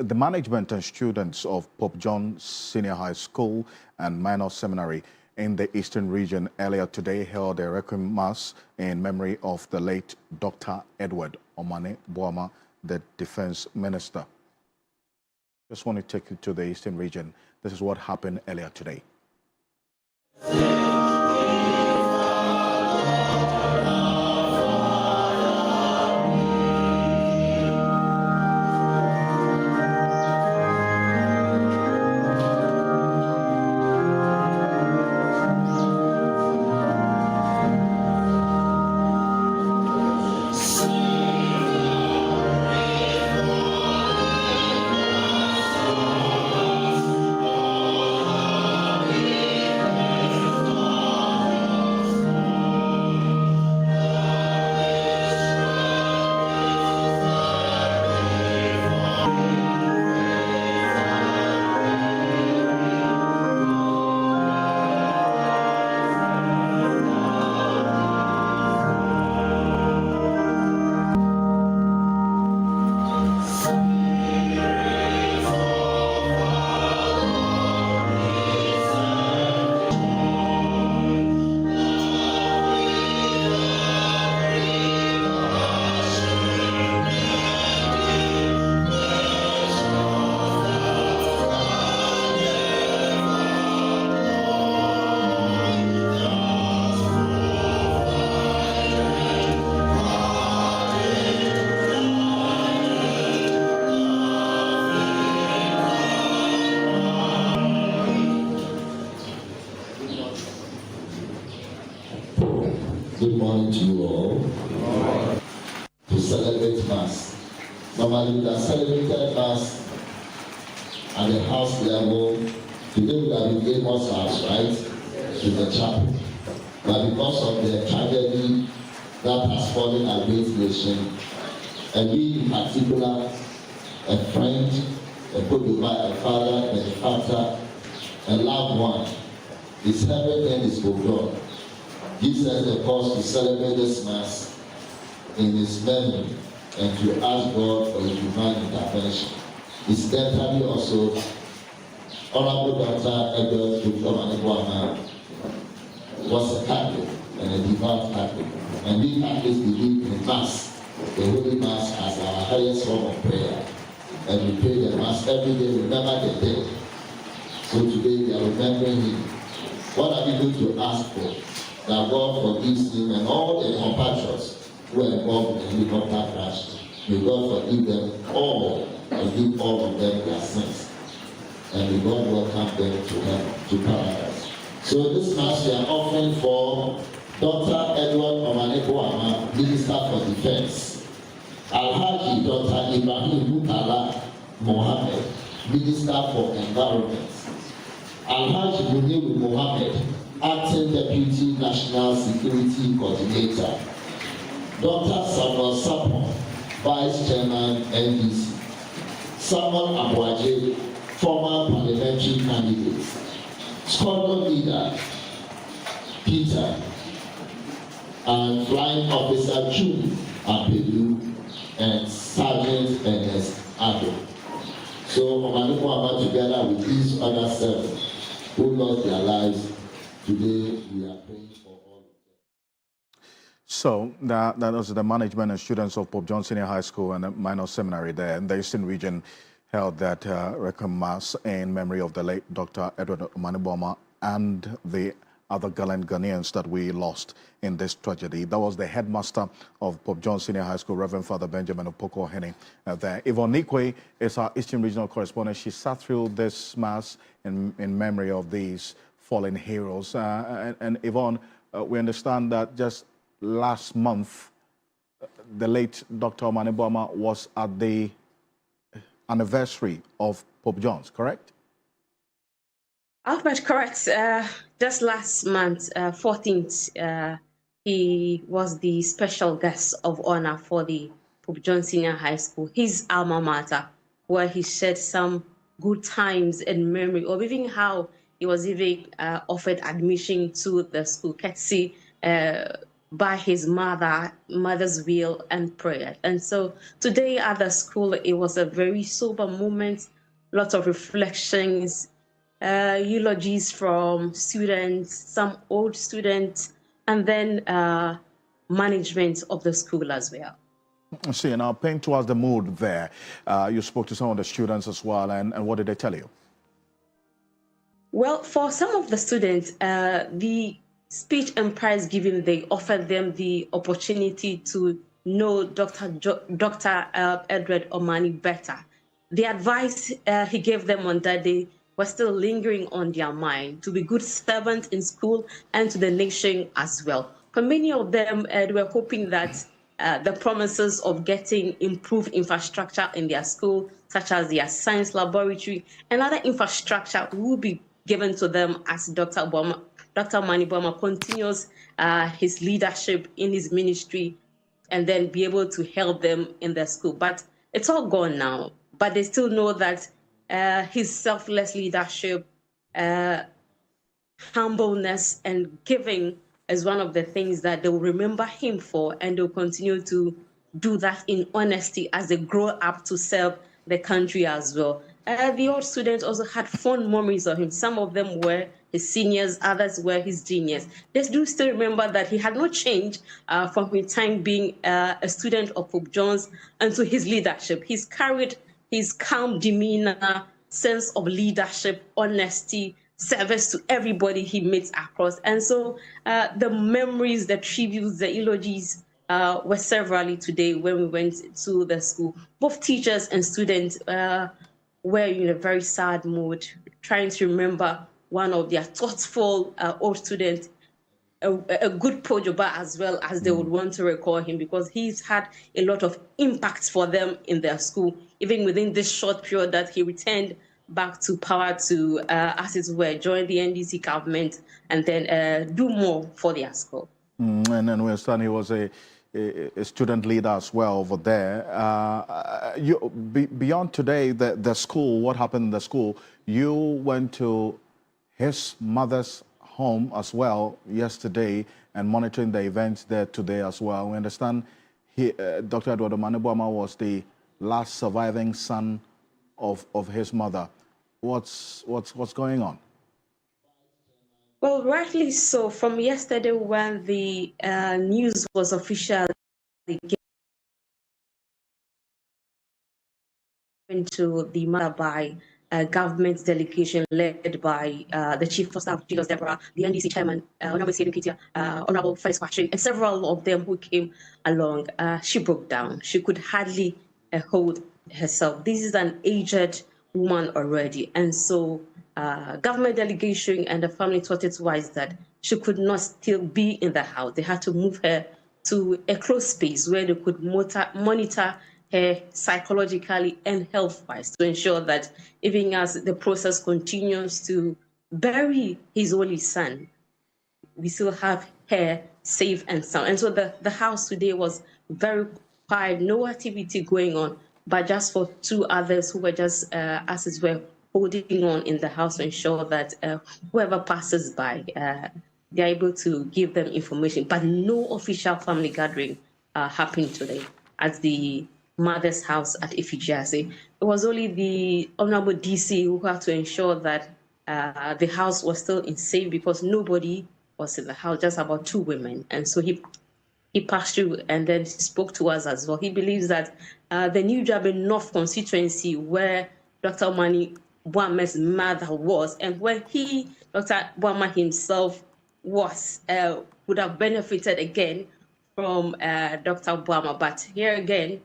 The management and students of Pope John Senior High School and Minor Seminary in the Eastern Region earlier today held a requiem mass in memory of the late Dr. Edward Omane Boamah, the Defense Minister. Just want to take you to the Eastern Region. This is what happened earlier today. Good morning to you all. To celebrate Mass. Normally we have celebrated Mass at the house level. Today we have been Amos House, right? To the chapel. But because of the tragedy that has fallen our great nation, and we in particular, a friend, a father, a father, a loved one, is heaven and is for God. Gives us the cause to celebrate this Mass in his memory and to ask God for his divine intervention. Incidentally also, Honorable Dr. Edward Omane Boamah was a Catholic and a devout Catholic. And we Catholics believe in Mass, the Holy Mass, as our highest form of prayer. And we pray the Mass every day, remember the dead. So today we are remembering him. What are we going to ask for? That God forgives him and all the compatriots who are involved in the helicopter crash. May God forgive them all, forgive all of them their sins. And may God welcome them to heaven, to paradise. So this Mass we are offering for Dr. Edward Omane Boamah, Minister for Defense. Alhaji Dr. Ibrahim Mutala Mohammed, Minister for Environment. Alhaji Muniru Mohammed, Acting Deputy National Security Coordinator. Dr. Samuel Sapon, Vice Chairman, NDC. Samuel Abuaje, former parliamentary candidate. Squadron Leader, Peter. And Flying Officer June Apedu and Sergeant Ernest Ado. So, Omane Boamah, together with these other 7 who lost their lives, today we are praying for all of them. So that was the management and students of Pope John Senior High School and the Minor Seminary there in the Eastern Region held that requiem mass in memory of the late Dr. Edward Omane Boamah and the other gallant Ghanaians that we lost in this tragedy. That was the headmaster of Pope John Senior High School, Reverend Father Benjamin Opoku-Ohene there. Yvonne Nikwe is our Eastern Regional correspondent. She sat through this mass in memory of these fallen heroes. And Yvonne, we understand that just last month, the late Dr. Omani Boamah was at the anniversary of Pope John's, correct? Albert, correct. Just last month, 14th, he was the special guest of honor for the Pope John Senior High School, his alma mater, where he shared some good times and memory of even how he was even offered admission to the school, courtesy by his mother's will and prayer. And so today at the school, it was a very sober moment, lots of reflections, eulogies from students, some old students, and then management of the school as well. See, now paint towards the mood there. You spoke to some of the students as well, and what did they tell you? Well, for some of the students, the speech and prize giving, they offered them the opportunity to know Dr. Edward Omani better. The advice he gave them on that day was still lingering on their mind, to be good servants in school and to the nation as well. For many of them, they were hoping that the promises of getting improved infrastructure in their school, such as their science laboratory and other infrastructure, will be given to them as Dr. Omani Boamah continues his leadership in his ministry, and then be able to help them in their school. But it's all gone now. But they still know that his selfless leadership, humbleness, and giving is one of the things that they will remember him for, and they'll continue to do that in honesty as they grow up to serve the country as well. The old students also had fond memories of him. Some of them were his seniors, others were his juniors. They do still remember that he had not changed from his time being a student of Pope John's until his leadership. He's carried his calm demeanor, sense of leadership, honesty, service to everybody he meets across. And so the memories, the tributes, the eulogies were severally today when we went to the school. Both teachers and students were in a very sad mood, trying to remember one of their thoughtful old students, a good Pojoba as well, as they would want to recall him, because he's had a lot of impact for them in their school, even within this short period that he returned back to power to, as it were, join the NDC government and then do more for their school. And then we understand he was a student leader as well over there. Beyond today, the school, what happened in the school, you went to his mother's home as well yesterday and monitoring the events there today as well. We understand Dr. Edward Omani Boamah was the last surviving son of his mother. What's going on? Well, rightly so. From yesterday, when the news was officially given to the mother by a government delegation led by the Chief of Staff, Julius Deborah, the NDC Chairman, Honorable Siedu Ketia, Honorable Felix Patrick, and several of them who came along, she broke down. She could hardly hold herself. This is an aged woman already, and so government delegation and the family thought it wise that she could not still be in the house. They had to move her to a closed space where they could monitor her psychologically and health-wise to ensure that even as the process continues to bury his only son, we still have her safe and sound. And so the house today was very quiet, no activity going on, but just for two others who were just, as it were, holding on in the house to ensure that whoever passes by, they're able to give them information. But no official family gathering happened today at the mother's house at Ifijiase. It was only the Honorable DC who had to ensure that the house was still in safe, because nobody was in the house, just about two women. And so he passed through and then spoke to us as well. He believes that the New Jabe North constituency, where Dr. Omani Boamah's mother was, and where Dr. Boamah himself was, would have benefited again from Dr. Boamah. But here again,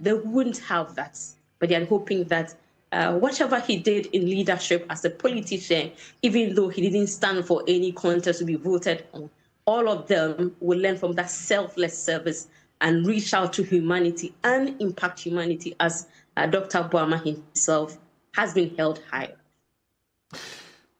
they wouldn't have that. But they're hoping that whatever he did in leadership as a politician, even though he didn't stand for any contest to be voted on, all of them will learn from that selfless service and reach out to humanity and impact humanity as Dr. Boamah himself has been held high.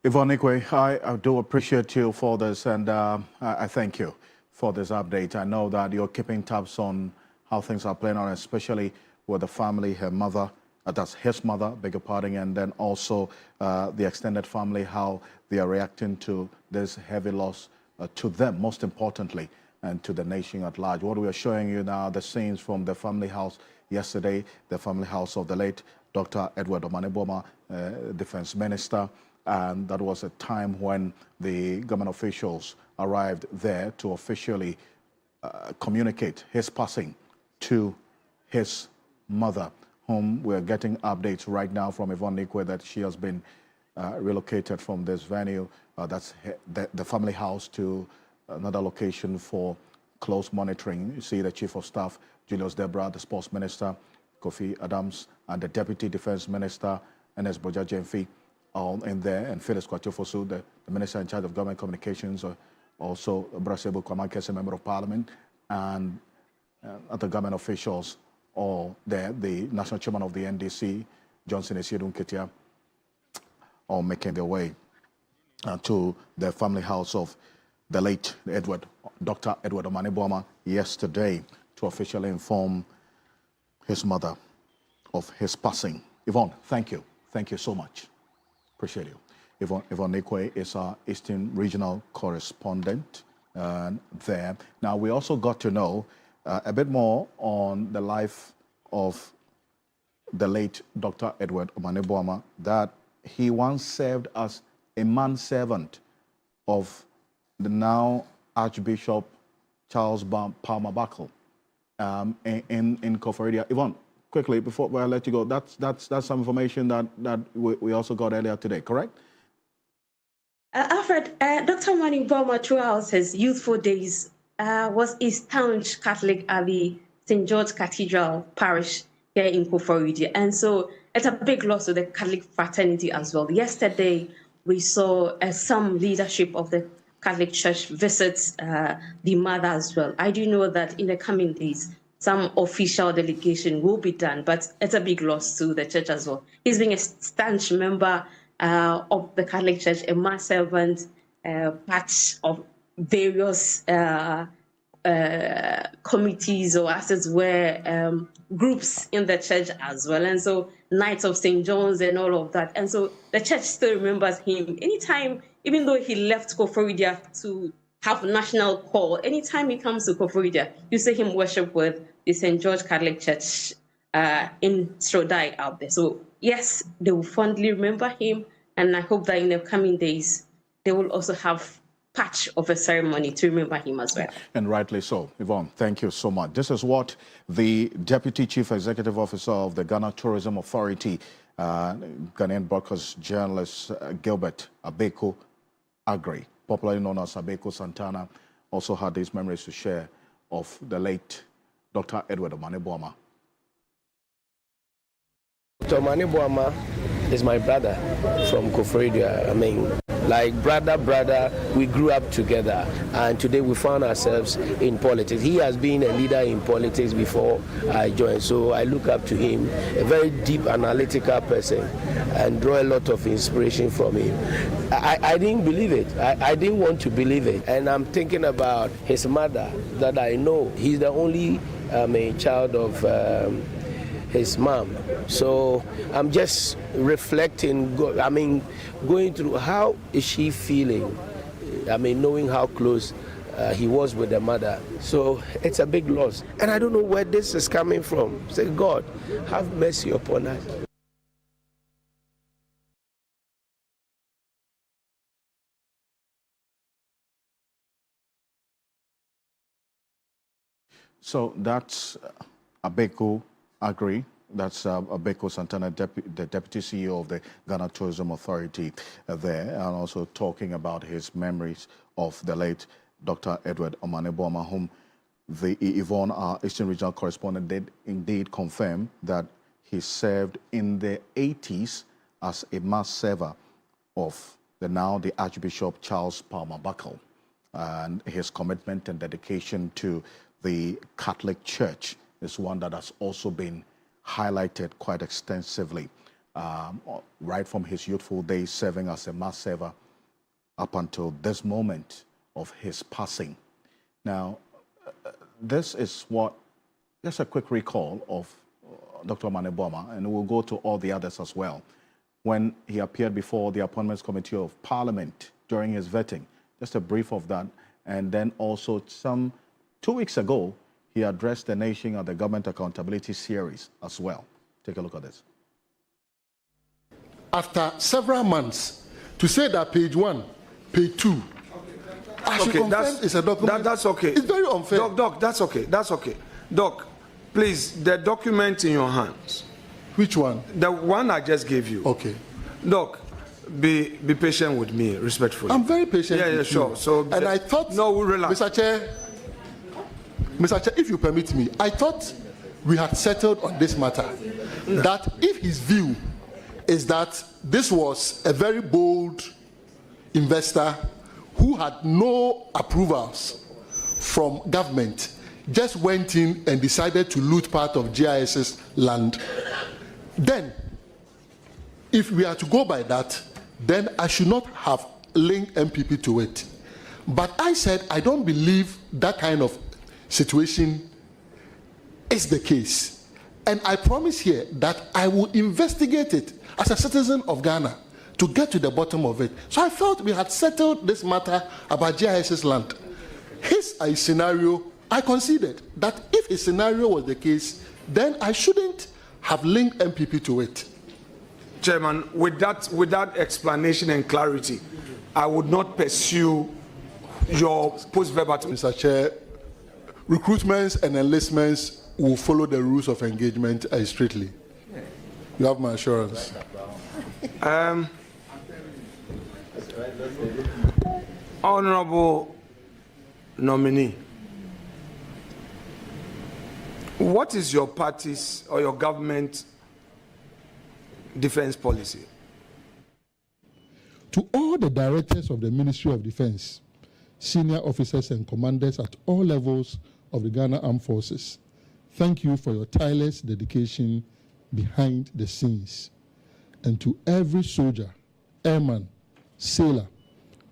Yvonne Nikwe, I do appreciate you for this, and I thank you for this update. I know that you're keeping tabs on how things are playing out, especially with the family, her mother, that's his mother, beg your pardon, and then also the extended family, how they are reacting to this heavy loss to them, most importantly, and to the nation at large. What we are showing you now, the scenes from the family house yesterday, the family house of the late Dr. Edward Omane Boamah, Defense Minister, and that was a time when the government officials arrived there to officially communicate his passing to his mother, whom we're getting updates right now from Yvonne Nikwe that she has been relocated from this venue, that's the family house, to another location for close monitoring. You see the Chief of Staff, Julius Deborah, the Sports Minister, Kofi Adams, and the Deputy Defense Minister, Ernest Boja Jemfi, all in there, and Phyllis Kwachofosu, the Minister in charge of Government Communications, also Brasebo Kwamankese, Member of Parliament, and other government officials all there, the National Chairman of the NDC, Johnson Esiedun Ketia, all making their way to the family house of the late Dr. Edward Omane Boamah yesterday to officially inform his mother of his passing. Yvonne, thank you. Thank you so much. Appreciate you. Yvonne Nikwe is our Eastern Regional Correspondent there. Now, we also got to know a bit more on the life of the late Dr. Edward Omane Boamah, that he once served as a manservant of the now Archbishop Charles Palmer Buckle in Koforidua. Yvonne, quickly, before I let you go, that's some information that we also got earlier today, correct? Alfred, Dr. Omane Boamah, throughout his youthful days, was a staunch Catholic at the St. George Cathedral Parish here in Koforidua. And so it's a big loss to the Catholic fraternity as well. Yesterday, we saw some leadership of the Catholic Church visit the mother as well. I do know that in the coming days, some official delegation will be done, but it's a big loss to the church as well. He's being a staunch member of the Catholic Church, a manservant, part of various committees, or as it were, groups in the church as well. And so Knights of St. John's and all of that. And so the church still remembers him. Anytime, even though he left Koforidua to have national call, anytime he comes to Koforidua, you see him worship with the St. George Catholic Church in Strodai out there. So yes, they will fondly remember him. And I hope that in the coming days, they will also have patch of a ceremony to remember him as well. And rightly so. Yvonne, thank you so much. This is what the Deputy Chief Executive Officer of the Ghana Tourism Authority, Ghanaian broadcast journalist Gilbert Abeko Agri, popularly known as Abeko Santana, also had these memories to share of the late Dr. Edward Omane Boamah. Dr. Omane Boamah is my brother from Koforidua. I mean, like brother, we grew up together, and today we found ourselves in politics. He has been a leader in politics before I joined, so I look up to him, a very deep analytical person, and draw a lot of inspiration from him. I didn't believe it. I didn't want to believe it, and I'm thinking about his mother that I know. He's the only child of his mom. So I'm just reflecting, going through how is she feeling, knowing how close he was with the mother. So it's a big loss. And I don't know where this is coming from. Say, God, have mercy upon us. So that's Abeko Agri. That's Abeko Santana, the Deputy CEO of the Ghana Tourism Authority there, and also talking about his memories of the late Dr. Edward Omane Boamah, whom the Yvonne, our Eastern Regional Correspondent, did indeed confirm that he served in the 80s as a mass server of the Archbishop Charles Palmer Buckle and his commitment and dedication to the Catholic Church is one that has also been highlighted quite extensively, right from his youthful days serving as a mass server up until this moment of his passing. Now, this is what, just a quick recall of Dr. Mane Boamah, and we'll go to all the others as well. When he appeared before the Appointments Committee of Parliament during his vetting, just a brief of that, and then also some 2 weeks ago, he addressed the nation at the Government Accountability Series as well. Take a look at this. After several months, to say that page 1, page 2, okay, it's a document. That's okay. It's very unfair. Doc, that's okay. That's okay. Doc, please, the document in your hands. Which one? The one I just gave you. Okay. Doc, be patient with me, respectfully. I'm very patient. Yeah, with sure. You. So, and I thought, no, relax. Mr. Chair, if you permit me, I thought we had settled on this matter. No. That if his view is that this was a very bold investor who had no approvals from government, just went in and decided to loot part of GIS's land, then if we are to go by that, then I should not have linked MPP to it. But I said I don't believe that kind of situation is the case. And I promise here that I will investigate it as a citizen of Ghana to get to the bottom of it. So I felt we had settled this matter about GIS's land. His scenario, I conceded that if his scenario was the case, then I shouldn't have linked MPP to it. Chairman, with that explanation and clarity, I would not pursue your post-verbatim. Mr. Chair, recruitments and enlistments will follow the rules of engagement strictly. You have my assurance. Honorable nominee, what is your party's or your government defense policy? To all the directors of the Ministry of Defense, senior officers and commanders at all levels of the Ghana Armed Forces, thank you for your tireless dedication behind the scenes. And to every soldier, airman, sailor,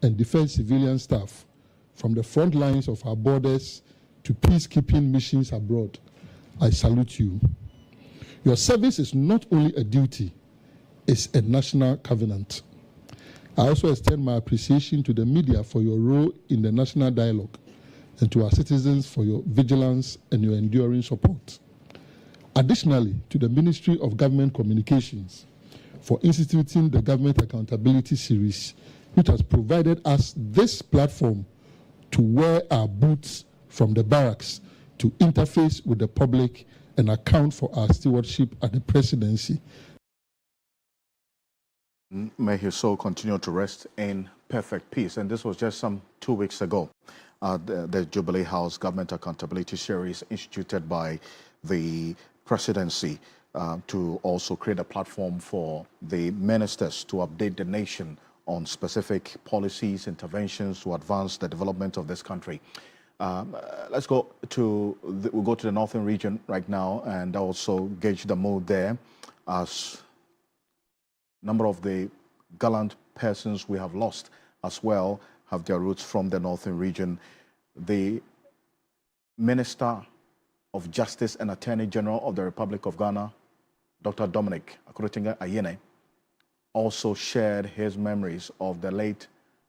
and defense civilian staff, from the front lines of our borders to peacekeeping missions abroad, I salute you. Your service is not only a duty, it's a national covenant. I also extend my appreciation to the media for your role in the national dialogue and to our citizens for your vigilance and your enduring support. Additionally, to the Ministry of Government Communications for instituting the Government Accountability Series, which has provided us this platform to wear our boots from the barracks to interface with the public and account for our stewardship at the presidency. May his soul continue to rest in perfect peace. And this was just some 2 weeks ago. The Jubilee House Government Accountability Series instituted by the presidency to also create a platform for the ministers to update the nation on specific policies, interventions to advance the development of this country. Let's go to we'll go to the northern region right now and also gauge the mood there, as a number of the gallant persons we have lost as well have their roots from the northern region. The Minister of Justice and Attorney General of the Republic of Ghana, Dr. Dominic Akuro-Tenga Ayine, also shared his memories of the late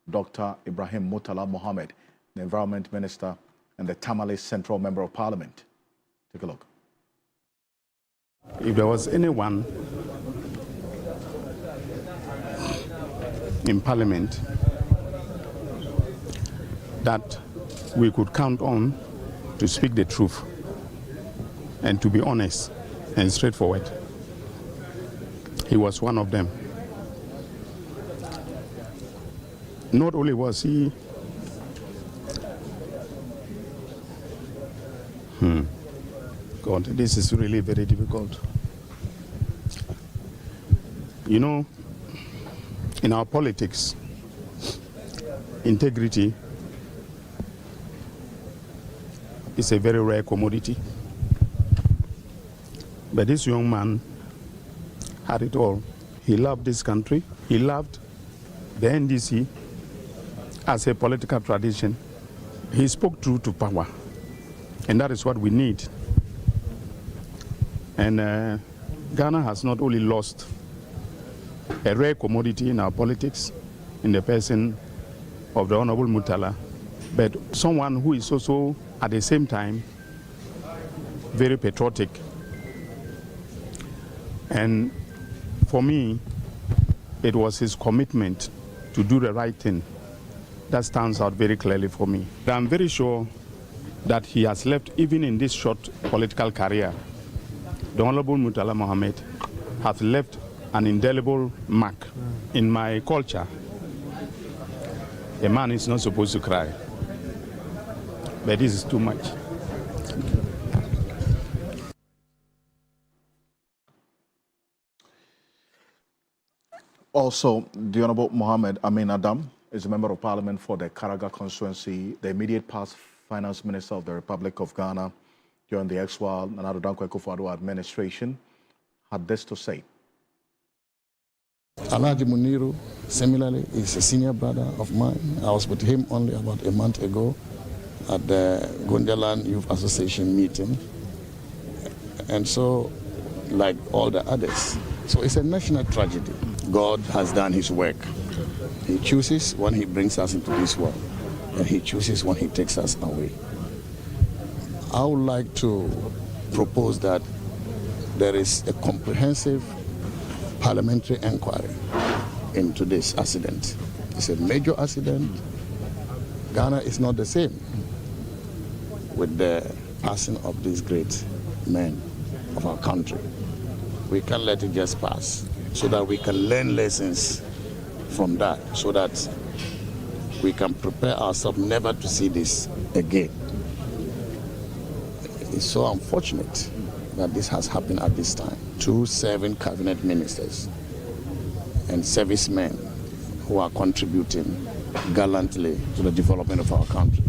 Dr. Ibrahim Murtala Mohammed, the Environment Minister and the Tamale Central Member of Parliament. Take a look. If there was anyone in Parliament that we could count on to speak the truth and to be honest and straightforward, he was one of them. Not only was he God, this is really very difficult. You know, in our politics, integrity is a very rare commodity. But this young man had it all. He loved this country. He loved the NDC as a political tradition. He spoke true to power. And that is what we need. And Ghana has not only lost a rare commodity in our politics, in the person of the Honorable Mutala, but someone who is also, at the same time, very patriotic. And for me, it was his commitment to do the right thing that stands out very clearly for me. I'm very sure that he has left, even in this short political career, the Honorable Murtala Mohammed has left an indelible mark. In my culture, a man is not supposed to cry. But this is too much. Also, the Honorable Mohammed Amin Adam is a member of parliament for the Karaga constituency, the immediate past finance minister of the Republic of Ghana during the ex-Nana Addo Dankwa Akufo-Addo administration, had this to say. Alhaji Muniru, similarly, is a senior brother of mine. I was with him only about a month ago at the Gondaland Youth Association meeting. And so, like all the others. So it's a national tragedy. God has done his work. He chooses when he brings us into this world, and he chooses when he takes us away. I would like to propose that there is a comprehensive parliamentary inquiry into this accident. It's a major accident. Ghana is not the same with the passing of these great men of our country. We can't let it just pass, so that we can learn lessons from that, so that we can prepare ourselves never to see this again. It's so unfortunate that this has happened at this time. 2 serving cabinet ministers and servicemen who are contributing gallantly to the development of our country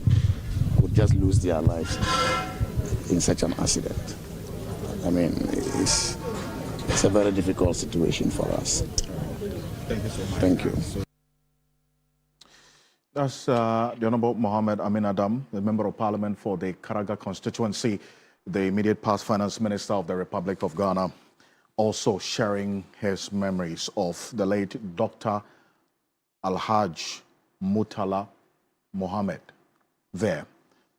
would just lose their lives in such an accident. I mean, it's a very difficult situation for us. Thank you so much. Thank you. That's the Honorable Mohammed Amin Adam, the Member of Parliament for the Karaga constituency, the immediate past finance minister of the Republic of Ghana, also sharing his memories of the late Dr. Alhaj Murtala Mohammed there,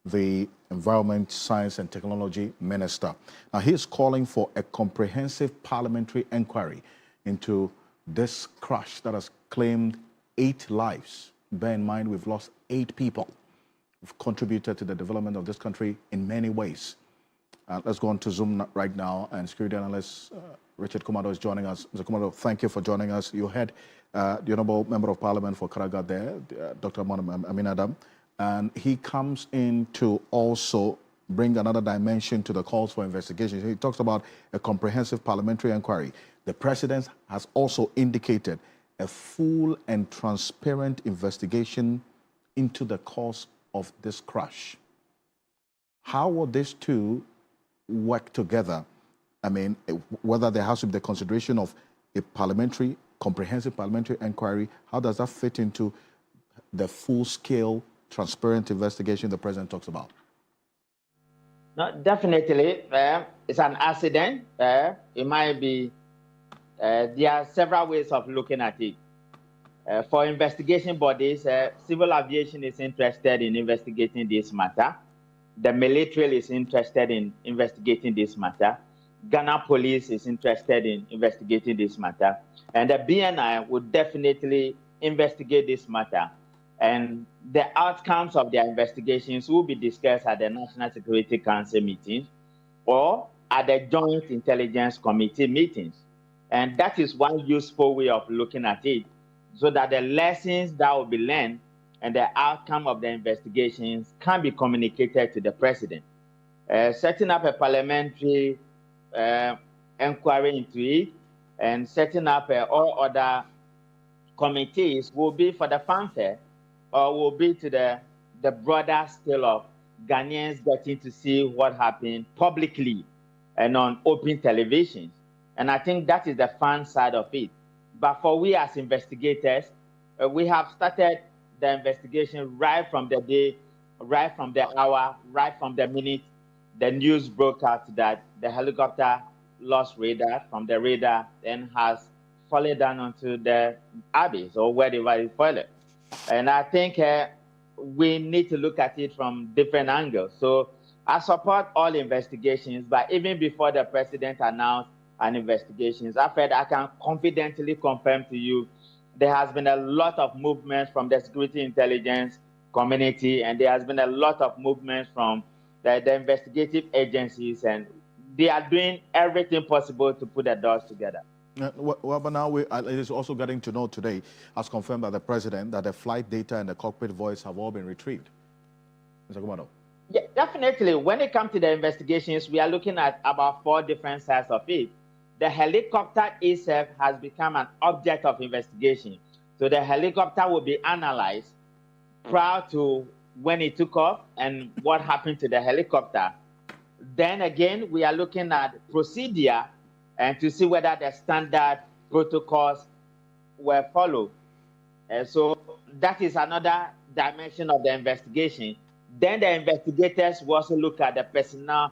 the Environment, Science and Technology Minister. Now, he is calling for a comprehensive parliamentary inquiry into this crash that has claimed 8 lives. Bear in mind, we've lost 8 people who've contributed to the development of this country in many ways. Let's go on to Zoom right now, and security analyst Richard Kumado is joining us. Mr. Kumado, thank you for joining us. You had the Honorable Member of Parliament for Karaga there, Dr. Amin Adam, and he comes in to also bring another dimension to the calls for investigation. He talks about a comprehensive parliamentary inquiry. The President has also indicated a full and transparent investigation into the cause of this crash. How will these two work together? I mean, whether there has to be the consideration of a comprehensive parliamentary inquiry, how does that fit into the full-scale, transparent investigation the President talks about? No, definitely, it's an accident. It might be, there are several ways of looking at it. For investigation bodies, civil aviation is interested in investigating this matter. The military is interested in investigating this matter. Ghana Police is interested in investigating this matter. And the BNI would definitely investigate this matter. And the outcomes of their investigations will be discussed at the National Security Council meetings or at the Joint Intelligence Committee meetings. And that is one useful way of looking at it, so that the lessons that will be learned and the outcome of the investigations can be communicated to the President. Setting up a parliamentary inquiry into it and setting up all other committees will be for the fanfare, or will be to the broader scale of Ghanaians getting to see what happened publicly and on open television. And I think that is the fun side of it. But for we as investigators, we have started the investigation right from the day, right from the hour, right from the minute the news broke out that the helicopter lost radar. From the radar, then has fallen down onto the abyss or wherever it fell. And I think we need to look at it from different angles. So I support all investigations, but even before the president announced an investigation, I can confidently confirm to you there has been a lot of movement from the security intelligence community, and there has been a lot of movement from the investigative agencies, and they are doing everything possible to put the dots together. Well, but now it is also getting to know today, as confirmed by the president, that the flight data and the cockpit voice have all been retrieved. Mr. Kumado. Yeah, definitely. When it comes to the investigations, we are looking at about 4 different sides of it. The helicopter itself has become an object of investigation. So the helicopter will be analyzed prior to when it took off and what happened to the helicopter. Then again, we are looking at procedure and to see whether the standard protocols were followed. So that is another dimension of the investigation. Then the investigators will also look at the persona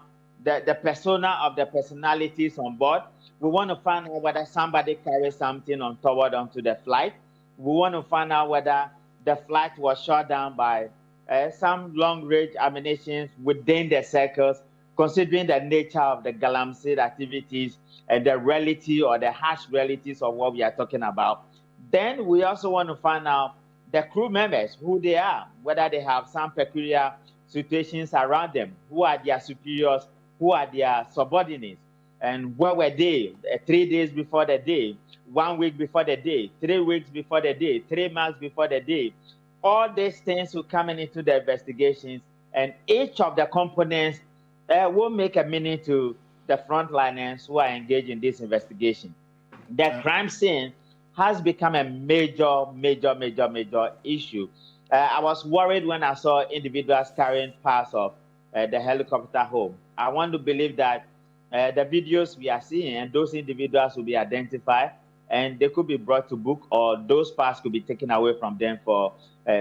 of the personalities on board. We want to find out whether somebody carried something untoward onto the flight. We want to find out whether the flight was shot down by some long-range ammunition within the circles, considering the nature of the galamsey activities and the reality or the harsh realities of what we are talking about. Then we also want to find out the crew members, who they are, whether they have some peculiar situations around them, who are their superiors, who are their subordinates, and where were they 3 days before the day, 1 week before the day, 3 weeks before the day, 3 months before the day. All these things will come into the investigations, and each of the components will make a meaning to the frontliners who are engaged in this investigation. The crime scene has become a major issue. I was worried when I saw individuals carrying parts of the helicopter home. I want to believe that the videos we are seeing and those individuals will be identified and they could be brought to book, or those parts could be taken away from them for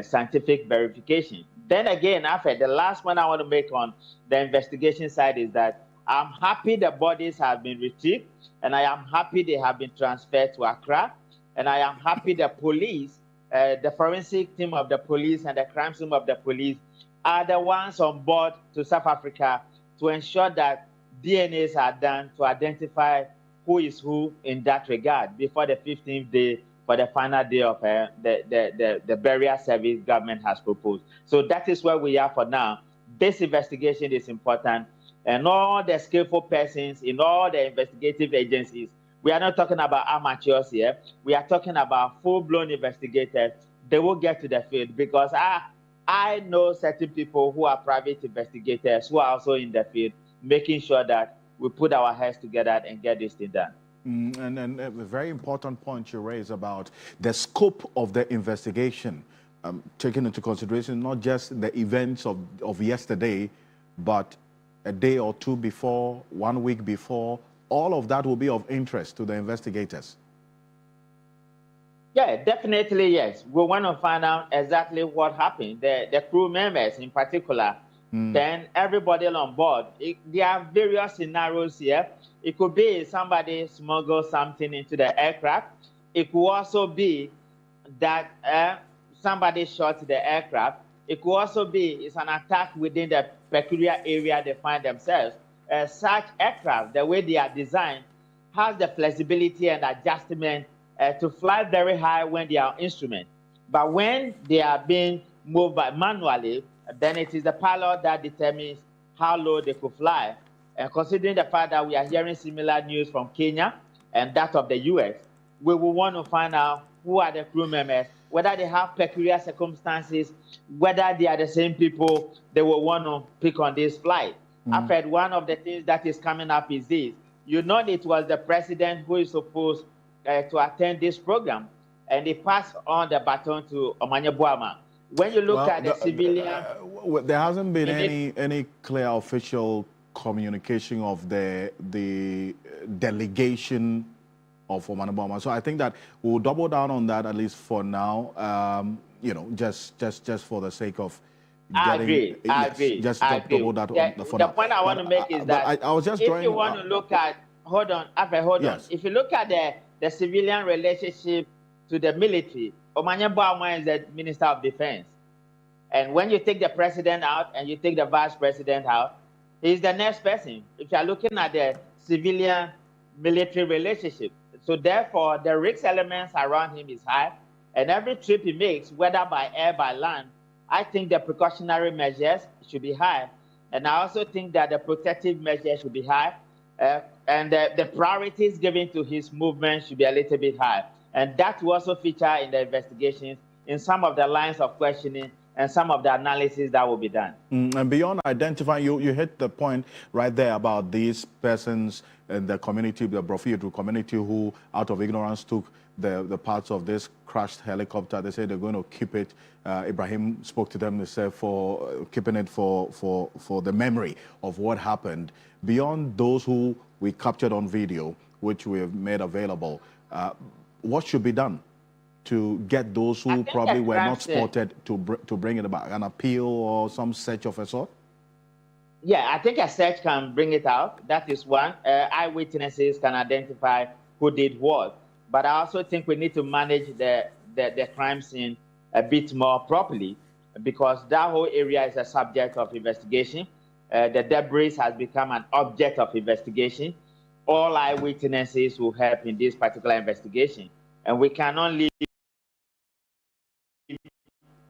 scientific verification. Then again, after the last one I want to make on the investigation side is that I'm happy the bodies have been retrieved, and I am happy they have been transferred to Accra, and I am happy the police, the forensic team of the police and the crime team of the police are the ones on board to South Africa to ensure that DNAs are done to identify who is who in that regard before the 15th day for the final day of the burial service government has proposed. So that is where we are for now. This investigation is important, and all the skillful persons in all the investigative agencies, we are not talking about amateurs here, we are talking about full-blown investigators. They will get to the field, because I know certain people who are private investigators who are also in the field, making sure that we put our heads together and get this thing done. And a very important point you raise about the scope of the investigation, taking into consideration not just the events of yesterday, but a day or two before, 1 week before. All of that will be of interest to the investigators. Yeah, definitely, yes. We want to find out exactly what happened, the crew members in particular. Then everybody on board. There are various scenarios here. It could be somebody smuggled something into the aircraft. It could also be that somebody shot the aircraft. It could also be it's an attack within the peculiar area they find themselves. Such aircraft, the way they are designed, has the flexibility and adjustment to fly very high when they are on instrument. But when they are being moved by manually, then it is the pilot that determines how low they could fly. And considering the fact that we are hearing similar news from Kenya and that of the US, we will want to find out who are the crew members, whether they have peculiar circumstances, whether they are the same people they will want to pick on this flight. I've heard one of the things that is coming up is this. You know, it was the president who is supposed to attend this program, and he passed on the baton to Omanya Boama. when you look at the civilian... there hasn't been any clear official communication of the delegation of Omani Boamah. So I think that we'll double down on that, at least for now, you know, just for the sake of getting... I agree. Just The double that for now. point I want to make is that I was just if you want to look at... Hold on, hold on. If you look at the civilian relationship to the military, Omani Boamah is the Minister of Defense. And when you take the president out and you take the vice president out, he's the next person. If you're looking at the civilian-military relationship. So therefore, the risk elements around him is high. And every trip he makes, whether by air, by land, I think the precautionary measures should be high. And I also think that the protective measures should be high. And the priorities given to his movement should be a little bit high. And that will also feature in the investigations, in some of the lines of questioning, and some of the analysis that will be done. And beyond identifying, you hit the point right there about these persons in the community, the Brofiedu community, who out of ignorance took the parts of this crashed helicopter. They said they're going to keep it. Ibrahim spoke to them, they said, for keeping it for the memory of what happened. Beyond those who we captured on video, which we have made available, what should be done to get those who probably were not spotted to bring it about? An appeal or some search of a sort? Yeah, I think a search can bring it out. That is one. Eyewitnesses can identify who did what. But I also think we need to manage the crime scene a bit more properly, because that whole area is a subject of investigation. The debris has become an object of investigation. All eyewitnesses will help in this particular investigation. And we cannot leave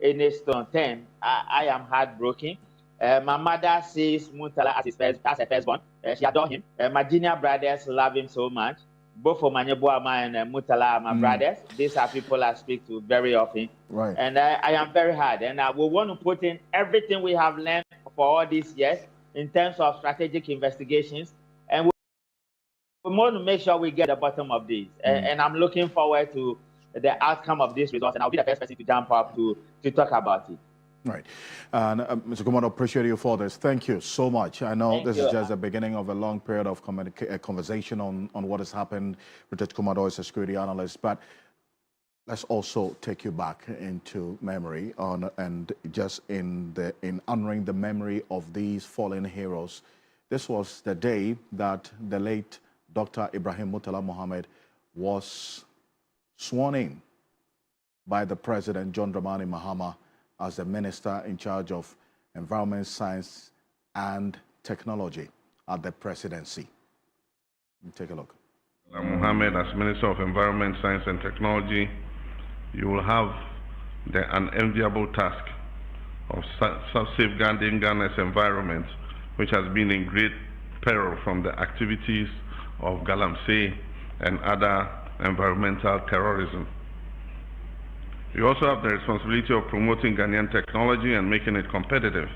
in a stone unturned. I am heartbroken. My mother sees Mutala as her firstborn. She adores him. My junior brothers love him so much. Both Omani Boamah and Mutala are my brothers. These are people I speak to very often. Right. And I am very hard. And we want to put in everything we have learned for all these years in terms of strategic investigations. And we want to make sure we get the bottom of this. And I'm looking forward to the outcome of this result. And I'll be the first person to jump up to talk about it. Right. And Mr. Kumado, appreciate you for this. Thank you so much. I know this is just the beginning of a long period of conversation on what has happened. Richard Kumado is a security analyst, but let's also take you back into memory and just in honoring the memory of these fallen heroes. This was the day that the late Dr. Ibrahim Murtala Mohammed was sworn in by the President, John Dramani Mahama, as the Minister in charge of Environment, Science and Technology at the Presidency. Take a look. Mohammed, as Minister of Environment, Science and Technology, you will have the unenviable task of safeguarding Ghana's environment, which has been in great peril from the activities of Galamsey and other environmental terrorism. You also have the responsibility of promoting Ghanaian technology and making it competitive.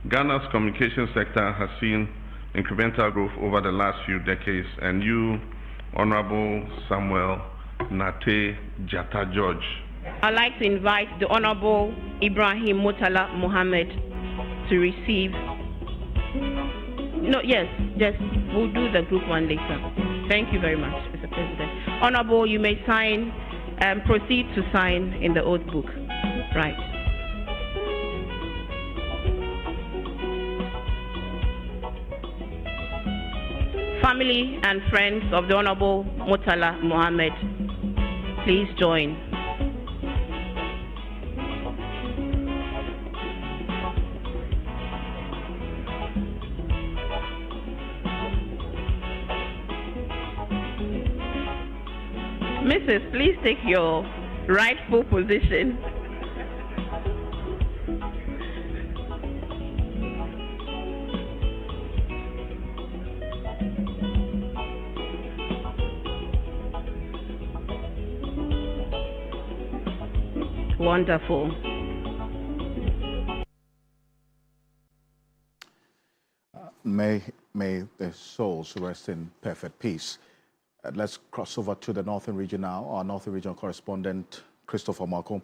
Ghana's communication sector has seen incremental growth over the last few decades, and you, Honorable Samuel Nate Jata George. I'd like to invite the Honorable Ibrahim Murtala Mohammed to receive. We'll do the group one later. Thank you very much, Mr. President. Honorable, you may sign. Proceed to sign in the oath book. Right. Family and friends of the Honorable Murtala Mohammed, please join. Mrs., please take your rightful position. Wonderful. May their souls rest in perfect peace. Let's cross over to the Northern Region now. Our Northern Region correspondent, Christopher Marco,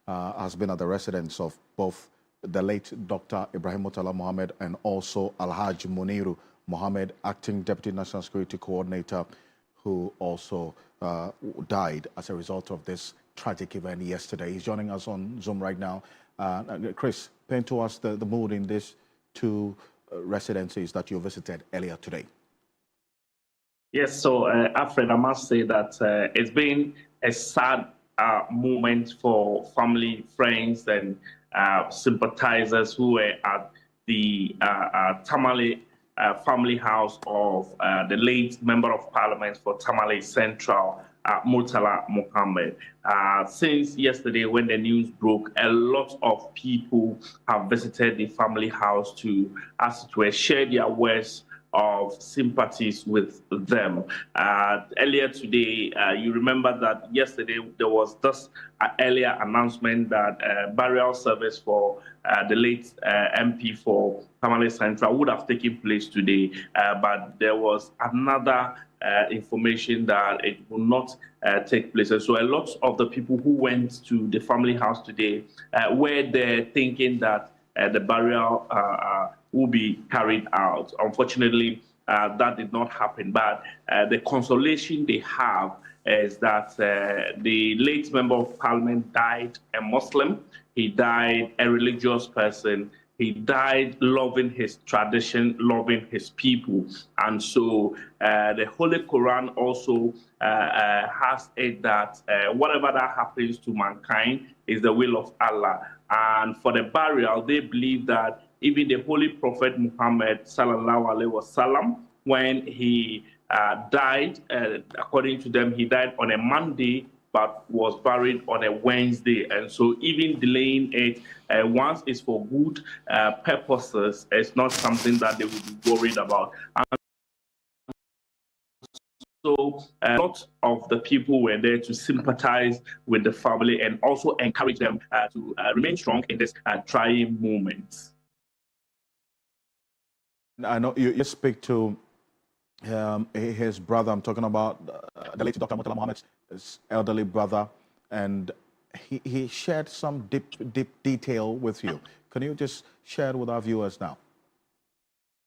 has been at the residence of both the late Dr. Ibrahim Murtala Mohammed and also Alhaji Muniru Mohammed, Acting Deputy National Security Coordinator, who also died as a result of this tragic event yesterday. He's joining us on Zoom right now. Chris, paint to us the mood in these two residences that you visited earlier today. Yes, so Alfred, I must say that it's been a sad moment for family, friends, and sympathizers who were at the Tamale family house of the late Member of Parliament for Tamale Central, Murtala Mohammed. Since yesterday when the news broke, a lot of people have visited the family house to, as it were, share their words of sympathies with them. Earlier today, you remember that yesterday there was this earlier announcement that burial service for the late MP for Tamale Central would have taken place today, but there was another information that it will not take place. And so a lot of the people who went to the family house today were there thinking that the burial will be carried out. Unfortunately, that did not happen. But the consolation they have is that the late Member of Parliament died a Muslim. He died a religious person. He died loving his tradition, loving his people. And so the Holy Quran also has it that whatever that happens to mankind is the will of Allah. And for the burial, they believe that even the Holy Prophet Muhammad sallallahu alaihi wasallam, when he died, according to them, he died on a Monday, but was buried on a Wednesday. And so even delaying it once is for good purposes, it's not something that they would be worried about. And so a lot of the people were there to sympathize with the family and also encourage them to remain strong in this trying moment. I know you speak to his brother. I'm talking about the late Dr. Murtala Mohammed's elderly brother, and he shared some deep detail with you. Can you just share it with our viewers now?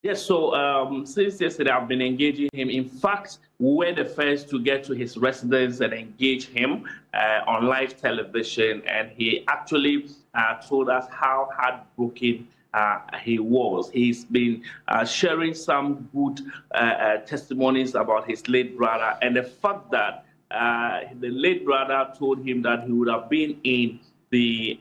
Yes, so since yesterday I've been engaging him. In fact, we were the first to get to his residence and engage him on live television, and he actually told us how heartbroken he was. He's been sharing some good testimonies about his late brother, and the fact that the late brother told him that he would have been in the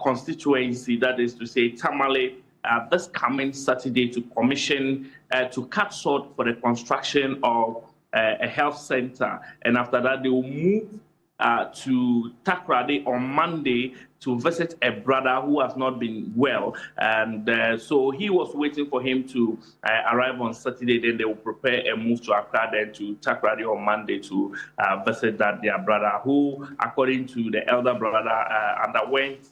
constituency, that is to say Tamale, this coming Saturday to commission, to cut short for the construction of a health center. And after that, they will move to Takoradi on Monday to visit a brother who has not been well. And so he was waiting for him to arrive on Saturday. Then they will prepare a move to Accra, then to Takoradi on Monday to visit their brother, who, according to the elder brother, underwent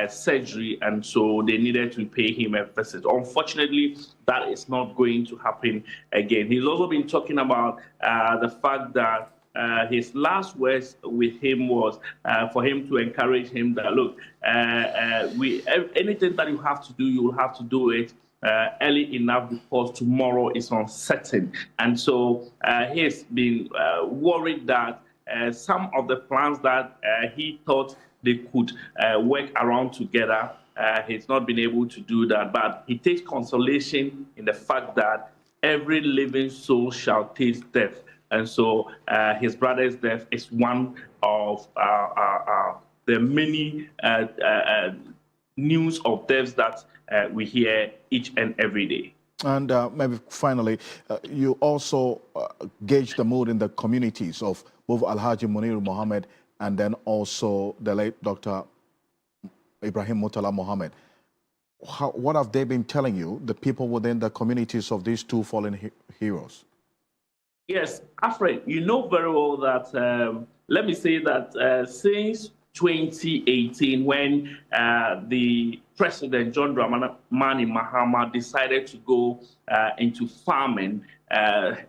surgery, and so they needed to pay him a visit. Unfortunately, that is not going to happen again. He's also been talking about the fact that his last words with him was for him to encourage him that, look, anything that you have to do, you will have to do it early enough because tomorrow is uncertain. And so he's been worried that some of the plans that he thought they could work around together, he's not been able to do that. But he takes consolation in the fact that every living soul shall taste death. And so his brother's death is one of the many news of deaths that we hear each and every day. And maybe finally, you also gauge the mood in the communities of both Alhaji Muniru Mohammed and then also the late Dr. Ibrahim Murtala Mohammed. What have they been telling you, the people within the communities of these two fallen heroes? Yes, Alfred, you know very well that, let me say that since 2018, when the President John Dramani Mahama decided to go into farming,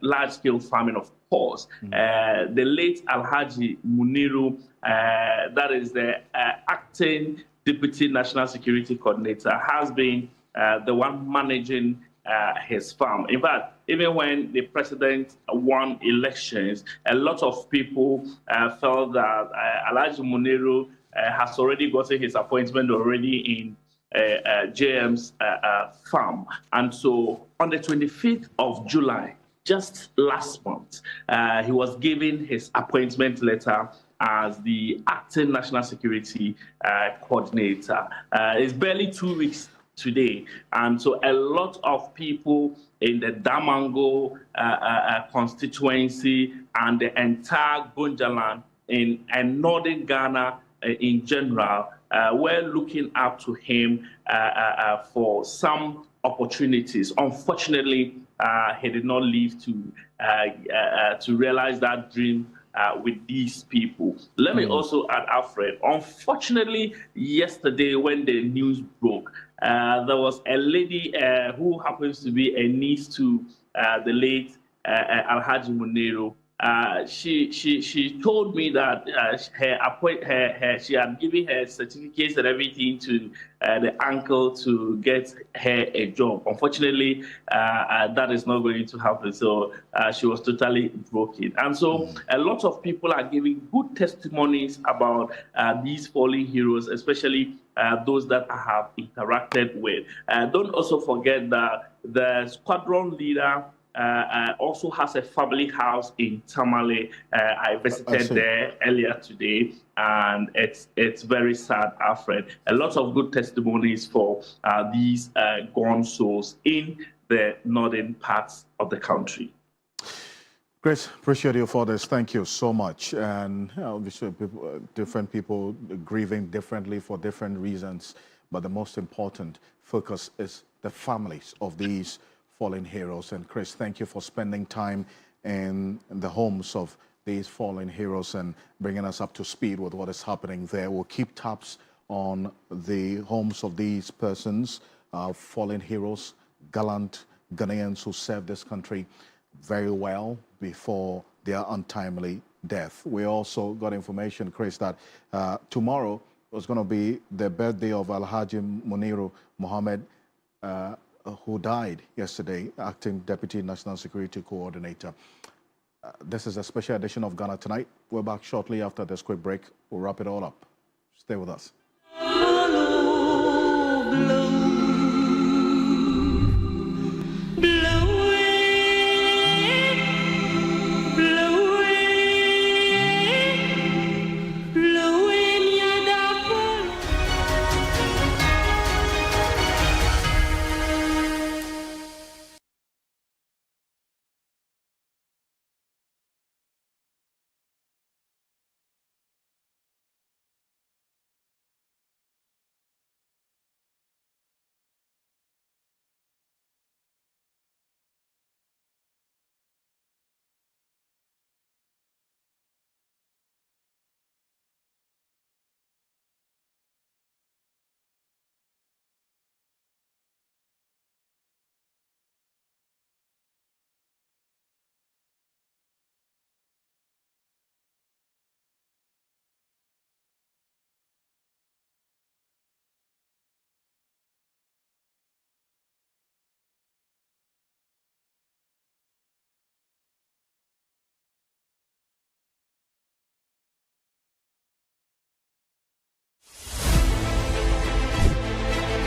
large-scale farming, of course. The late Alhaji Muniru, that is the acting Deputy National Security Coordinator, has been the one managing his farm. In fact, even when the president won elections, a lot of people felt that Alhaji Muniru has already gotten his appointment already in JM's farm. And so on the 25th of July, just last month, he was given his appointment letter as the acting National Security Coordinator. It's barely 2 weeks today, and so a lot of people in the Damango constituency and the entire Gunjaland and northern Ghana in general were looking up to him for some opportunities. Unfortunately, he did not live to realize that dream with these people. Let me also add, Alfred, unfortunately, yesterday when the news broke, there was a lady who happens to be a niece to the late Alhaji Muniru. She told me that she had given her certificates and everything to the uncle to get her a job. Unfortunately, that is not going to happen. So she was totally broken. And so a lot of people are giving good testimonies about these fallen heroes, especially those that I have interacted with. Don't also forget that the squadron leader also has a family house in Tamale. I visited there earlier today, and it's very sad, Alfred. A lot of good testimonies for these gone souls in the northern parts of the country. Grace, appreciate you for this. Thank you so much. And obviously, different people grieving differently for different reasons, but the most important focus is the families of these fallen heroes. And Chris, thank you for spending time in the homes of these fallen heroes and bringing us up to speed with what is happening there. We'll keep tabs on the homes of these persons, fallen heroes, gallant Ghanaians who served this country very well before their untimely death. We also got information, Chris, that tomorrow was going to be the birthday of Alhaji Muniru Mohammed, who died yesterday, acting Deputy National Security Coordinator. This is a special edition of Ghana Tonight. We're back shortly after this quick break. We'll wrap it all up. Stay with us.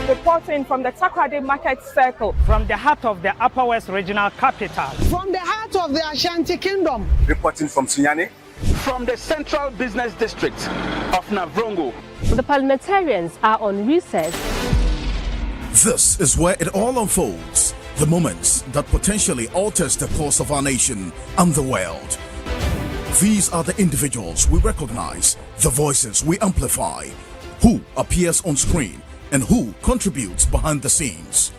Reporting from the Takoradi Market Circle. From the heart of the Upper West Regional Capital. From the heart of the Ashanti Kingdom. Reporting from Sunyani. From the Central Business District of Navrongo. The parliamentarians are on recess. This is where it all unfolds. The moments that potentially alters the course of our nation and the world. These are the individuals we recognize, the voices we amplify, who appears on screen and who contributes behind the scenes.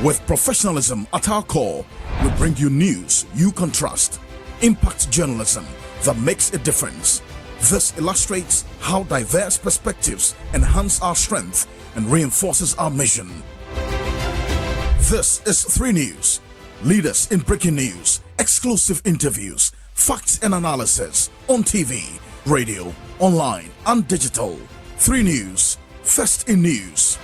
With professionalism at our core, we bring you news you can trust, impact journalism that makes a difference. This illustrates how diverse perspectives enhance our strength and reinforces our mission. This is 3 News, Leaders in breaking news, exclusive interviews, facts and analysis on TV, radio, online, and digital. 3 News, first in news.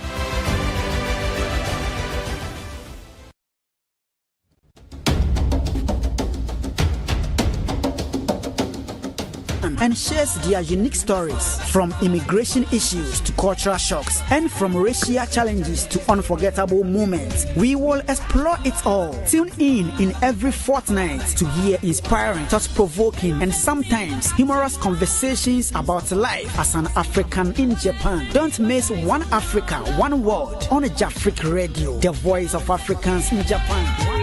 And shares their unique stories, from immigration issues to cultural shocks, and from racial challenges to unforgettable moments. We will explore it all. Tune in every fortnight to hear inspiring, thought-provoking, and sometimes humorous conversations about life as an African in Japan. Don't miss One Africa, One World on Jafric Radio, the voice of Africans in Japan.